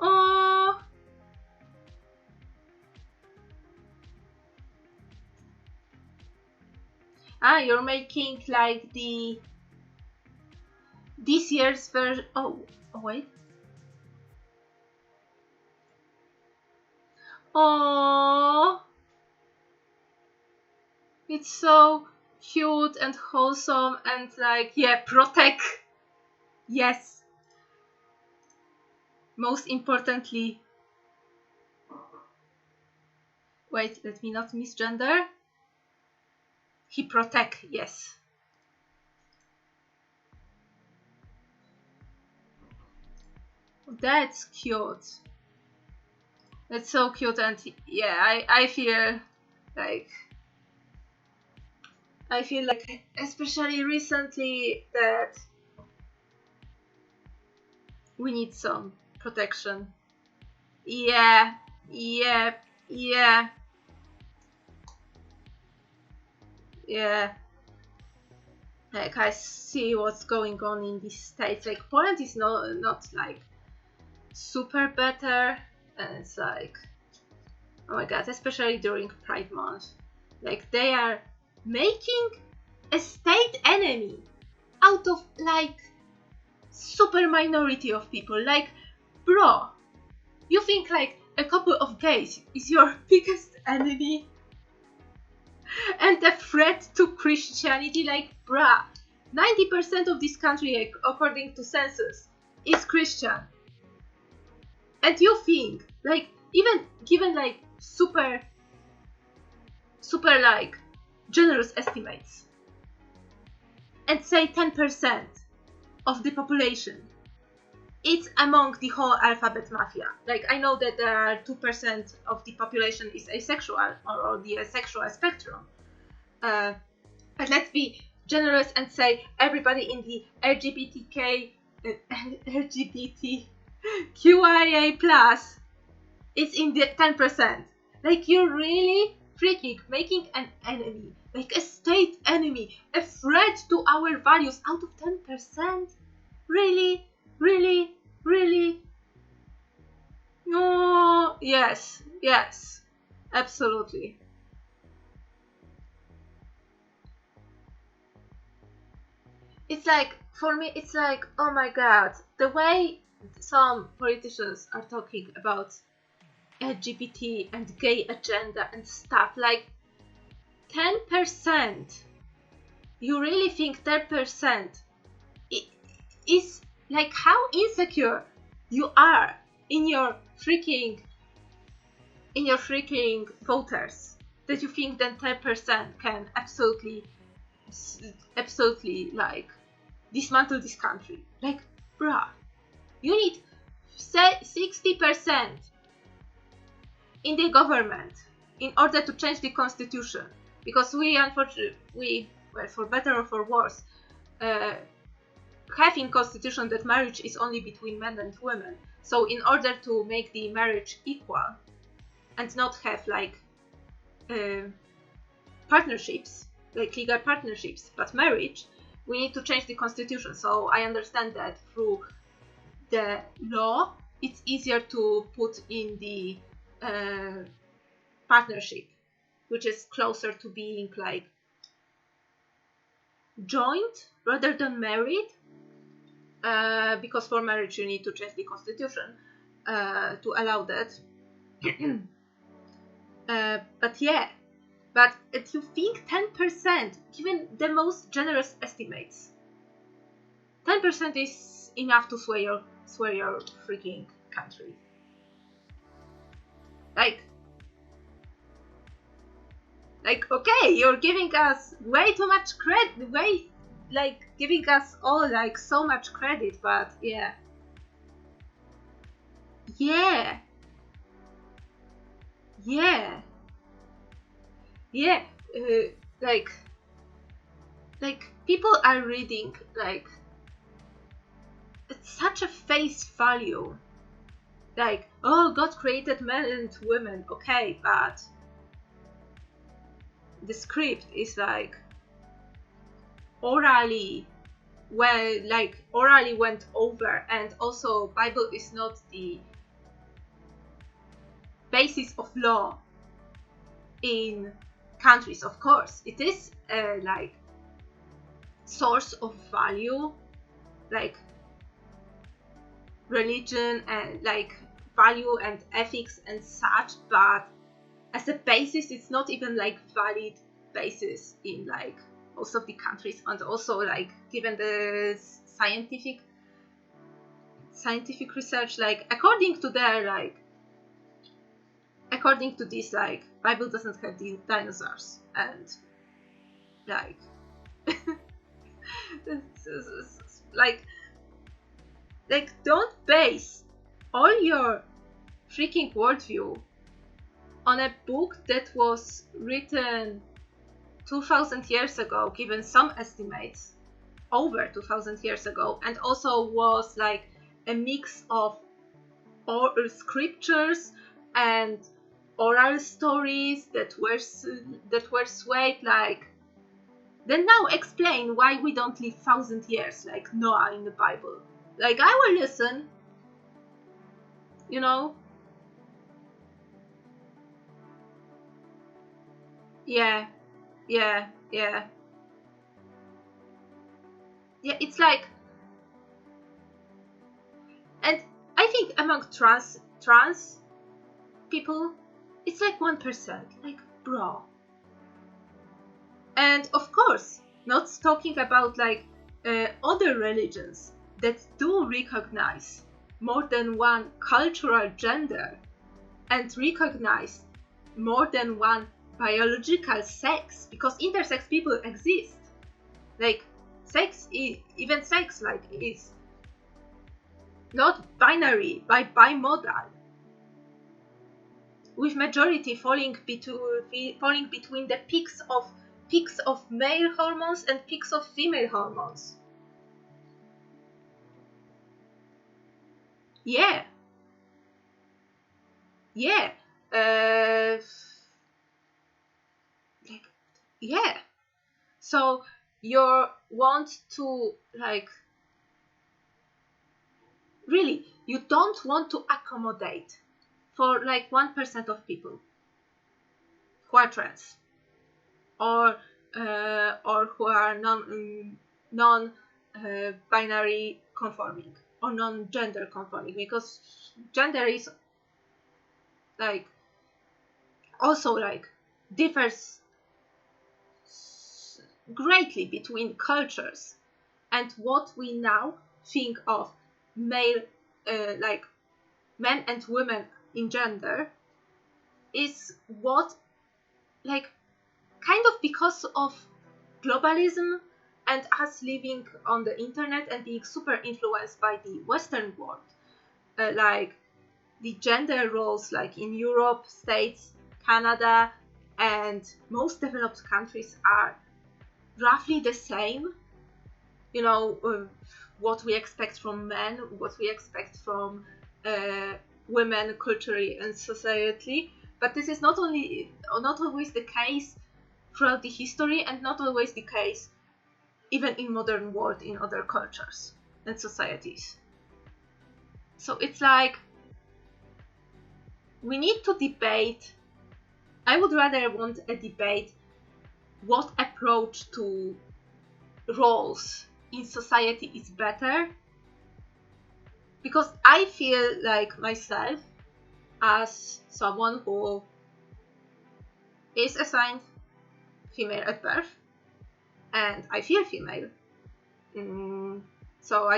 Oh. Ah, you're making like this year's version. Oh, wait. Oh, it's so cute and wholesome and like, yeah, protect. Yes. Most importantly. Wait, let me not misgender. He protect, yes. That's cute. That's so cute, and yeah, I feel like especially recently that we need some protection. Yeah. Like I see what's going on in these states. Like Poland is not like super better, and it's like, oh my god, especially during Pride Month, like they are making a state enemy out of like super minority of people. Like, bro, you think like a couple of gays is your biggest enemy and a threat to Christianity? Like, bruh, 90% of this country, like, according to census, is Christian. And you think, like, even given like super like generous estimates, and say 10% of the population, it's among the whole alphabet mafia. Like, I know that there are 2% of the population is asexual or the asexual spectrum. But let's be generous and say everybody in the LGBTQIA plus is in the 10%. Like, you're really freaking making an enemy, like a state enemy, a threat to our values out of 10%? Really? No, yes, absolutely. It's like, for me, it's like, oh my god, the way some politicians are talking about LGBT and gay agenda and stuff, like, 10%, you really think 10% is like how insecure you are in your freaking voters, that you think that 10% can absolutely like dismantle this country. Like, bruh, you need 60% in the government in order to change the constitution, because we unfortunately, well, for better or for worse, have in constitution that marriage is only between men and women. So in order to make the marriage equal and not have like partnerships, like legal partnerships, but marriage, we need to change the constitution. So I understand that through the law, it's easier to put in the partnership, which is closer to being like joint rather than married, because for marriage you need to change the constitution to allow that. But yeah, but if you think 10%, given the most generous estimates, 10% is enough to sway your freaking country. Like, okay, you're giving us way too much credit, giving us all like so much credit, but yeah, like people are reading like it's such a face value, like, oh, God created men and women, okay, but the script is like orally went over, and also Bible is not the basis of law in countries. Of course it is a like source of value, like religion and like value and ethics and such, but as a basis it's not even like valid basis in like most of the countries. And also like given the scientific research, like according to this, like Bible doesn't have the dinosaurs, and like like don't base all your freaking worldview on a book that was written 2000 years ago, given some estimates over 2000 years ago, and also was like a mix of scriptures and oral stories that were swayed. Like, then now explain why we don't live 1000 years like Noah in the Bible. Like, I will listen, you know. Yeah, it's like, and I think among trans people it's like 1%, like, bro. And of course, not talking about like other religions that do recognize more than one cultural gender and recognize more than one biological sex, because intersex people exist. Like, even sex like is not binary, but bimodal, with majority falling between the peaks of male hormones and peaks of female hormones. Yeah. So you want to like, really, you don't want to accommodate for like 1% of people who are trans, or who are non binary conforming or non-gender conforming, because gender is like also like differs greatly between cultures, and what we now think of male, like men and women in gender, is what, like, kind of because of globalism and us living on the internet and being super influenced by the Western world, like the gender roles, like in Europe, States, Canada, and most developed countries are roughly the same. You know, what we expect from men, what we expect from women culturally and societally. But this is not always the case throughout the history, and not always the case even in modern world in other cultures and societies. So it's like we need to debate. I would rather want a debate what approach to roles in society is better, because I feel like myself, as someone who is assigned female at birth, and I feel female, so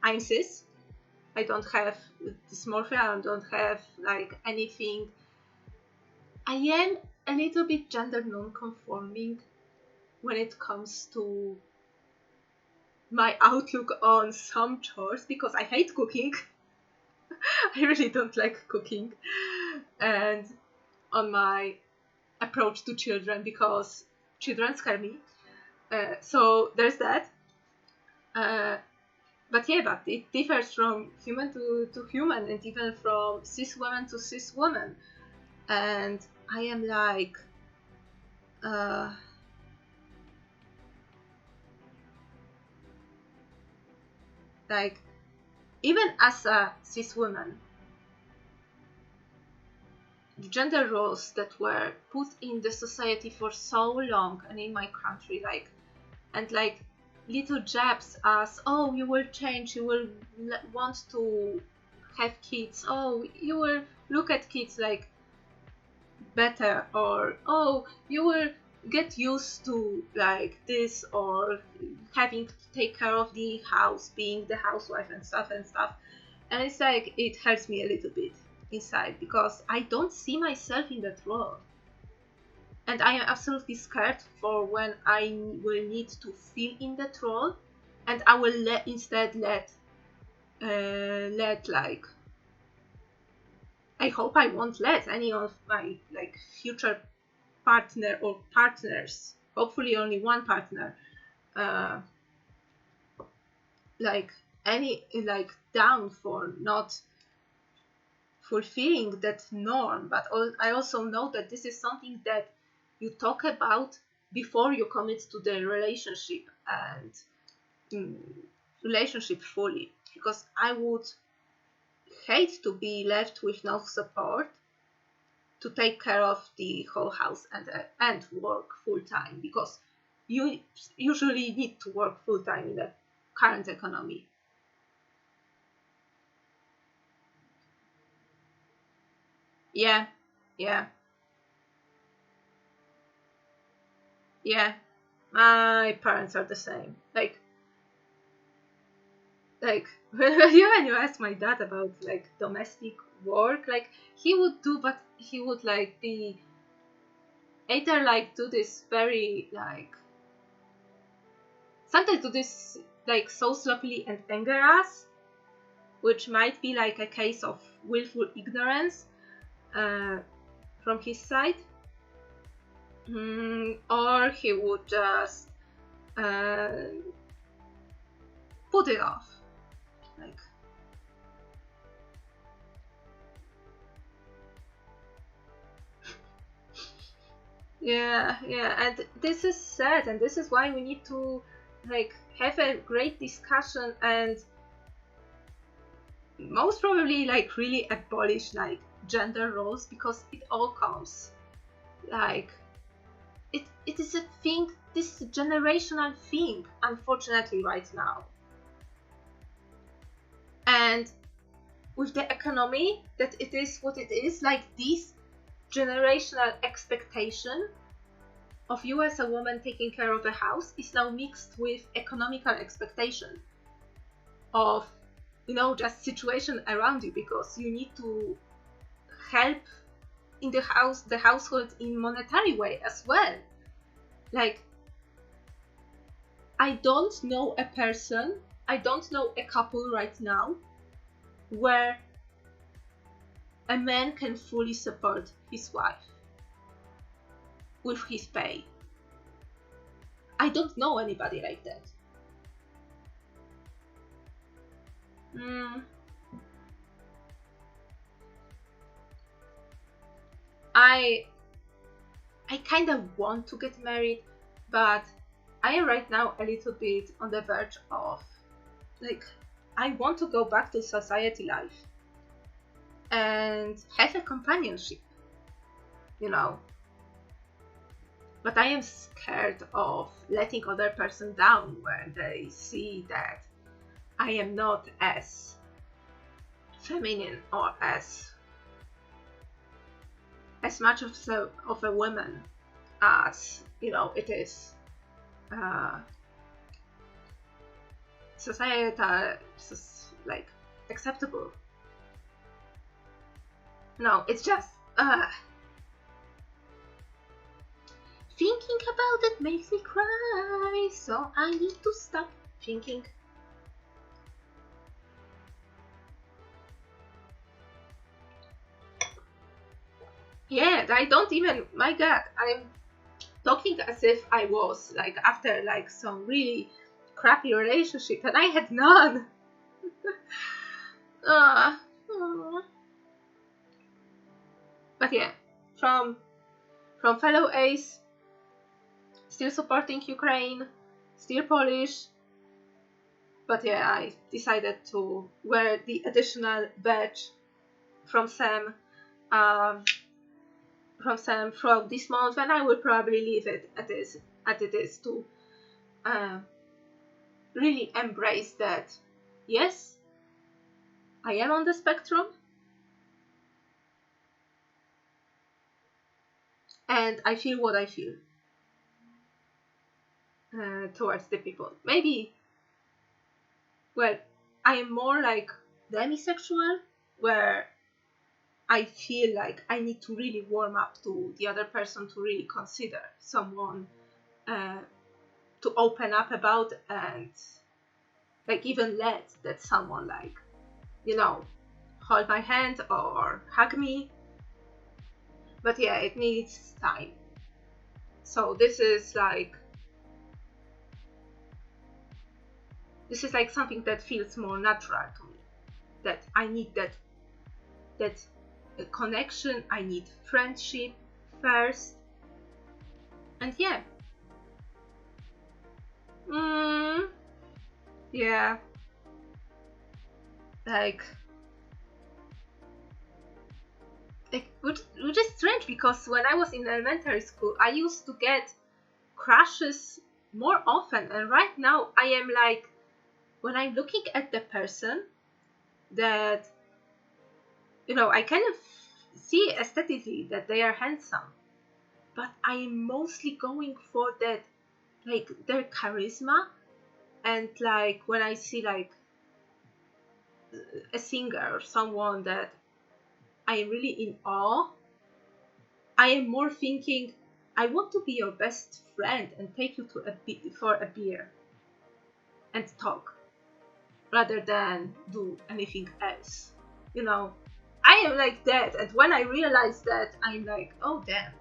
I'm cis, I don't have dysmorphia, I don't have like anything. I am a little bit gender non-conforming when it comes to my outlook on some chores, because I hate cooking. I really don't like cooking. And on my approach to children, because children scare me. So there's that. But it differs from human to human, and even from cis woman to cis woman. And I am like, even as a cis woman, the gender roles that were put in the society for so long, and in my country, little jabs as, oh, you will change, you will want to have kids, oh, you will look at kids like better, or oh, you will get used to like this, or having to take care of the house, being the housewife and stuff. And it's like, it hurts me a little bit inside, because I don't see myself in that role. And I am absolutely scared for when I will need to fill in that role, and I will instead let I hope I won't let any of my like future partner or partners, hopefully only one partner, down for not fulfilling that norm. But I also know that this is something that you talk about before you commit to the relationship and relationship fully, because I would hate to be left with no support to take care of the whole house and work full time, because you usually need to work full time in the current economy. Yeah. My parents are the same. Like when you ask my dad about like domestic work, like he would do, but he would like be either like do this very like sometimes do this like so sloppily and anger us, which might be like a case of willful ignorance from his side, or he would just put it off. Like, yeah, and this is sad, and this is why we need to like have a great discussion and most probably like really abolish like gender roles, because it all comes like it is a thing, this is a generational thing, unfortunately, right now. And with the economy that it is what it is, like this generational expectation of you as a woman taking care of a house is now mixed with economical expectation of, just situation around you, because you need to help in the household in monetary way as well. Like, I don't know a couple right now where a man can fully support his wife with his pay. I don't know anybody like that. I kind of want to get married, but I am right now a little bit on the verge of, like, I want to go back to society life and have a companionship, But I am scared of letting other person down when they see that I am not as feminine or as much of a woman as it is societal, like, acceptable. No, it's just thinking about it makes me cry, so I need to stop thinking. Yeah, I don't even, my god, I'm talking as if I was, like, after, like, some really crappy relationship, and I had none. But yeah, from fellow Ace, still supporting Ukraine, still Polish. But yeah, I decided to wear the additional badge from Sam throughout this month, and I will probably leave it as it is to really embrace that. Yes, I am on the spectrum, and I feel what I feel towards the people. Maybe, well, I am more like demisexual, where I feel like I need to really warm up to the other person to really consider someone to open up about, and, like, even let that someone, like, hold my hand or hug me. But yeah, it needs time. So this is like something that feels more natural to me, that I need that connection, I need friendship first. And yeah, yeah, like which is strange, because when I was in elementary school, I used to get crushes more often, and right now I am like, when I'm looking at the person that, I kind of see aesthetically that they are handsome, but I am mostly going for that, like, their charisma. And, like, when I see, like, a singer or someone that I am really in awe, I am more thinking, I want to be your best friend and take you for a beer and talk, rather than do anything else. I am like that, and when I realize that, I'm like, oh damn.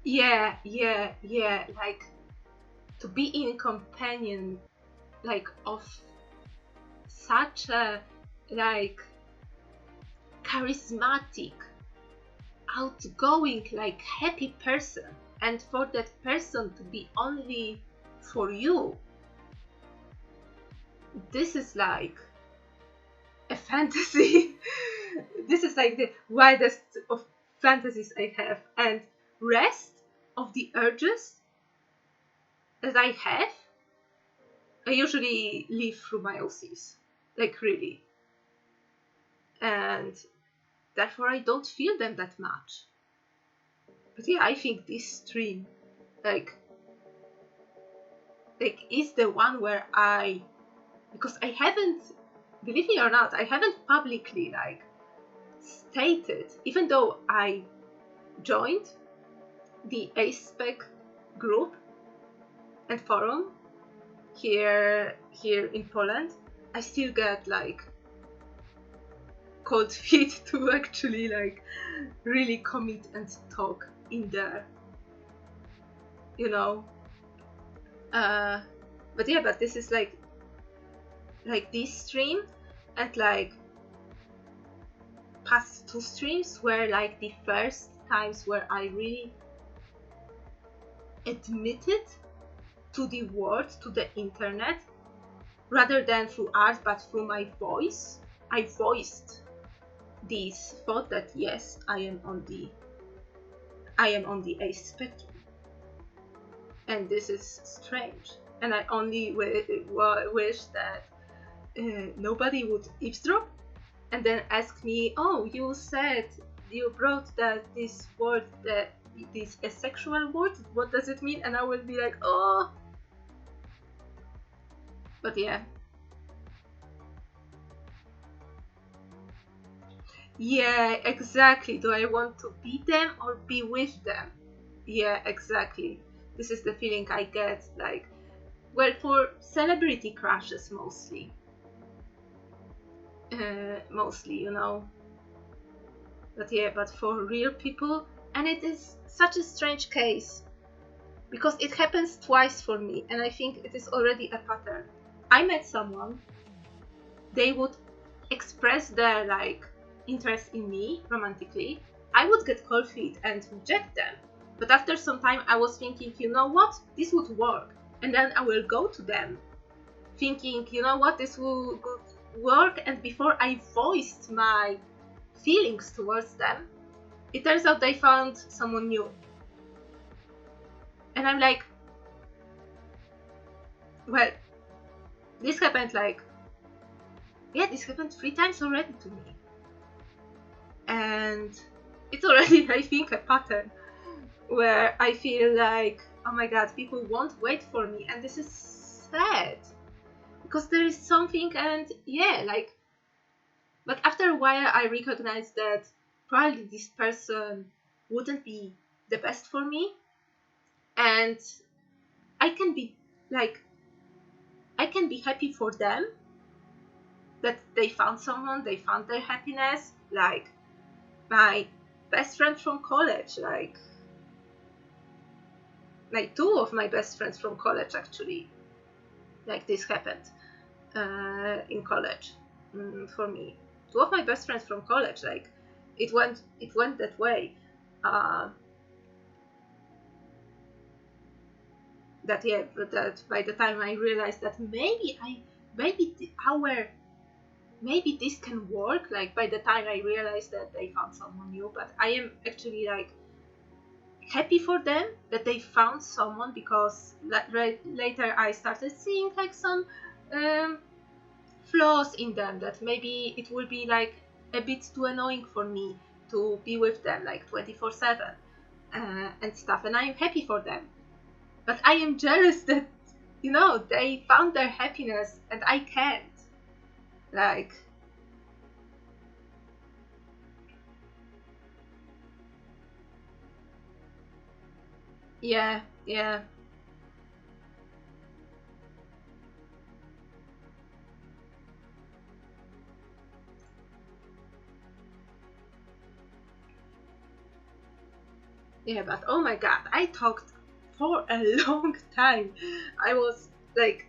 yeah, like, to be in companion, like, of such a, like, charismatic, outgoing, like, happy person, and for that person to be only for you, this is like a fantasy. This is like the widest of fantasies I have, and rest of the urges that I have, I usually live through my OCs. Like, really. and therefore I don't feel them that much. But yeah, I think this stream like is the one where because I haven't, believe me or not, I haven't publicly like stated, even though I joined the Ace Spec group and forum here in Poland, I still get like cold feet to actually like really commit and talk in there, you know. But yeah, but this is like this stream and like past 2 streams were like the first times where I really admitted to the world, to the internet, rather than through art but through my voice. I voiced this thought that yes, I am on the Ace spectrum, and this is strange, and I only wish that nobody would eavesdrop and then ask me, oh, you said you brought that this word, that this asexual word, what does it mean? And I will be like, oh. But yeah. Yeah, exactly. Do I want to be them or be with them? Yeah, exactly. This is the feeling I get, like, well, for celebrity crushes mostly. Mostly, you know. But yeah, but for real people, and it is such a strange case, because it happens twice for me, and I think it is already a pattern. I met someone, they would express their like interest in me romantically, I would get cold feet and reject them. But after some time I was thinking, you know what, this would work, and then I will go to them thinking, you know what, this will work, and before I voiced my feelings towards them, it turns out they found someone new. And I'm like, well, this happened like, yeah, this happened 3 times already to me. And it's already, I think, a pattern where I feel like, oh my god, people won't wait for me, and this is sad. Because there is something, and yeah, like, but after a while I recognized that probably this person wouldn't be the best for me, and I can be happy for them that they found someone, they found their happiness. Like my best friend from college, like 2 of my best friends from college actually, like this happened in college for me. 2 of my best friends from college, like it went that way. That by the time I realized that maybe this can work, like by the time I realized that they found someone new, but I am actually like happy for them that they found someone, because later I started seeing like some flaws in them, that maybe it will be like a bit too annoying for me to be with them like 24/7 and stuff, and I am happy for them. But I am jealous that, you know, they found their happiness and I can't. Like, yeah. Yeah, but oh my god, I talked for a long time. I was like,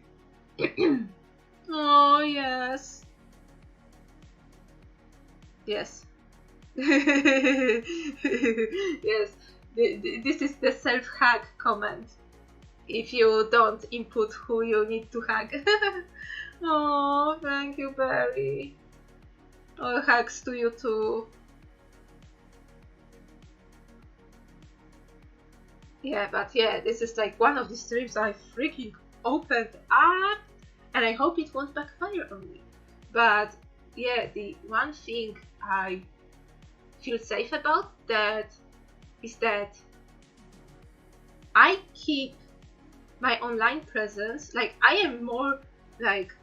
oh yes. Yes. Yes. This is the self-hug comment. If you don't input who you need to hug. Oh, thank you, Barry. All hugs to you too. Yeah, but yeah, this is like one of the streams I freaking opened up, and I hope it won't backfire on me. But yeah, the one thing I feel safe about that is that I keep my online presence, like I am more like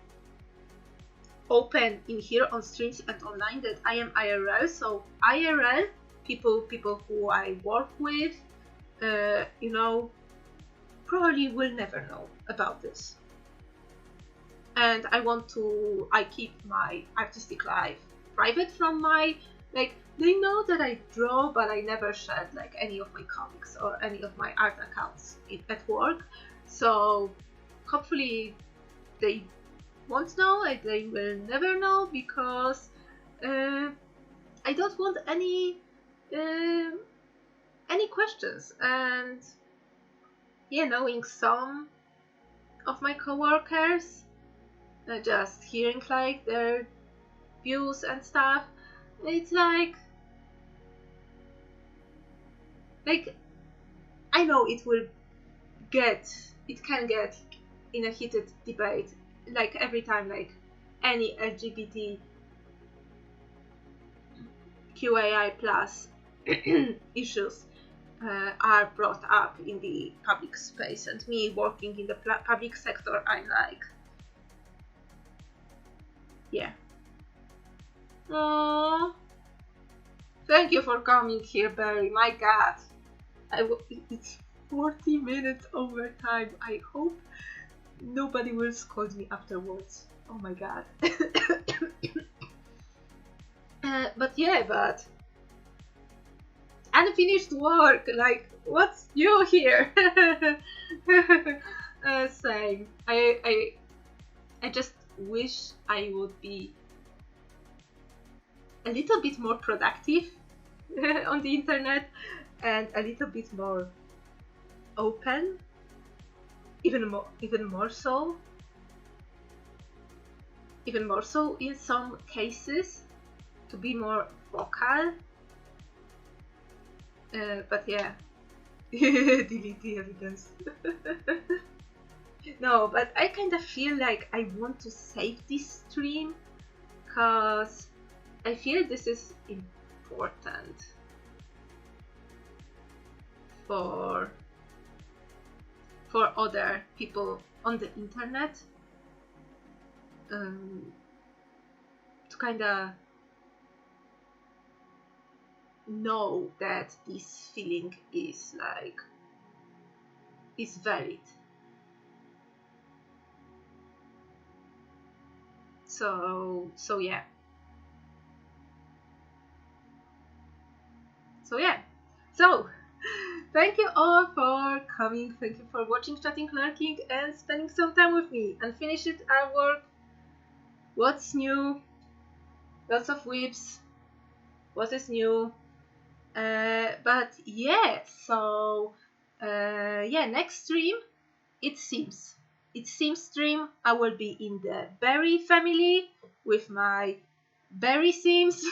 open in here on streams and online that I am IRL. So IRL people who I work with, you know, probably will never know about this. And I keep my artistic life private from my, like, they know that I draw, but I never shared like any of my comics or any of my art accounts at work. So hopefully they won't know, and they will never know, because I don't want any questions. And yeah, knowing some of my coworkers, just hearing like their views and stuff, it's like I know it can get in a heated debate, like every time like any LGBT QAI plus issues are brought up in the public space, and me working in the public sector, I'm like, yeah. Aww. Thank you for coming here, Barry. My God, it's 40 minutes over time. I hope nobody will scold me afterwards. Oh my God. But unfinished work. Like, what's new here? Same. I just wish I would be a little bit more productive on the internet, and a little bit more open, even more so in some cases, to be more vocal. But yeah, delete the evidence. No, but I kind of feel like I want to save this stream, because I feel this is important for other people on the internet, to kind of know that this feeling is valid. So yeah. So thank you all for coming. Thank you for watching, chatting, lurking, and spending some time with me. Unfinished artwork. What's new? Lots of whips. What is new? But yeah, so next stream, it seems stream, I will be in the berry family with my berry sims.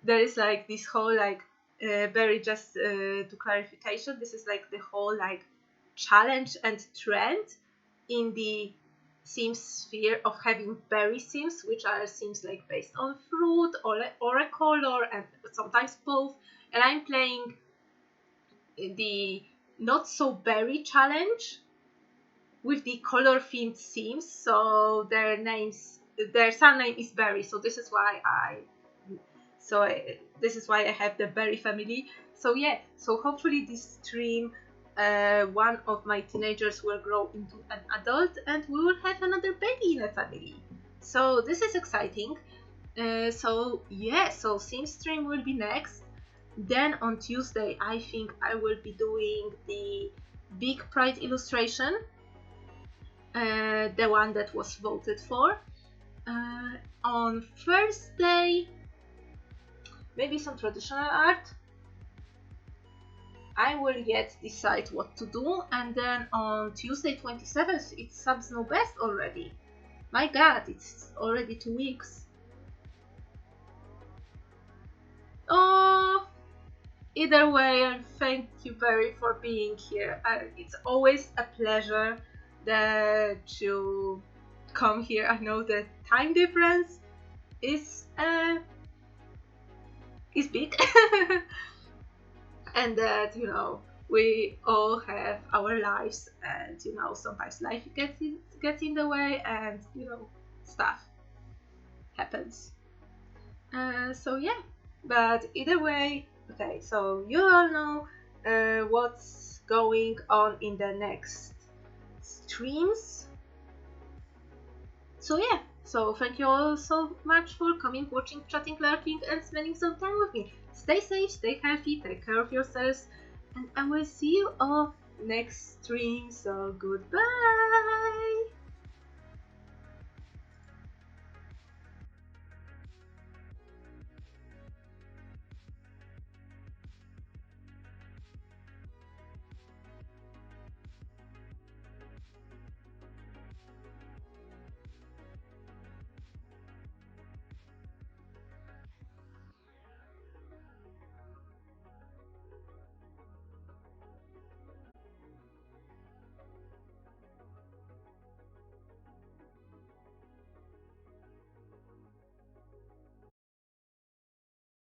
There is like this whole like berry, just to clarification, this is like the whole like challenge and trend in the Sims sphere of having berry sims, which are sims like based on fruit or a color, and sometimes both. And I'm playing the not so berry challenge with the color themed sims, so their surname is Berry, so this is why I have the berry family. So yeah, so hopefully this stream, one of my teenagers will grow into an adult and we will have another baby in the family. So this is exciting. So Sims stream will be next. Then on Tuesday, I think I will be doing the Big Pride illustration, the one that was voted for. On Thursday, maybe some traditional art. I will yet decide what to do. And then on Tuesday 27th, it's Sub Snow Best already. My God, it's already 2 weeks. Oh, either way, and thank you, Barry, for being here. It's always a pleasure that you come here. I know the time difference is big, and that, you know, we all have our lives, and, you know, sometimes life gets in the way, and, you know, stuff happens. So yeah, but either way, okay, so you all know what's going on in the next streams. So yeah, so thank you all so much for coming, watching, chatting, lurking, and spending some time with me. Stay safe, stay healthy, take care of yourselves, and I will see you all next stream. So goodbye!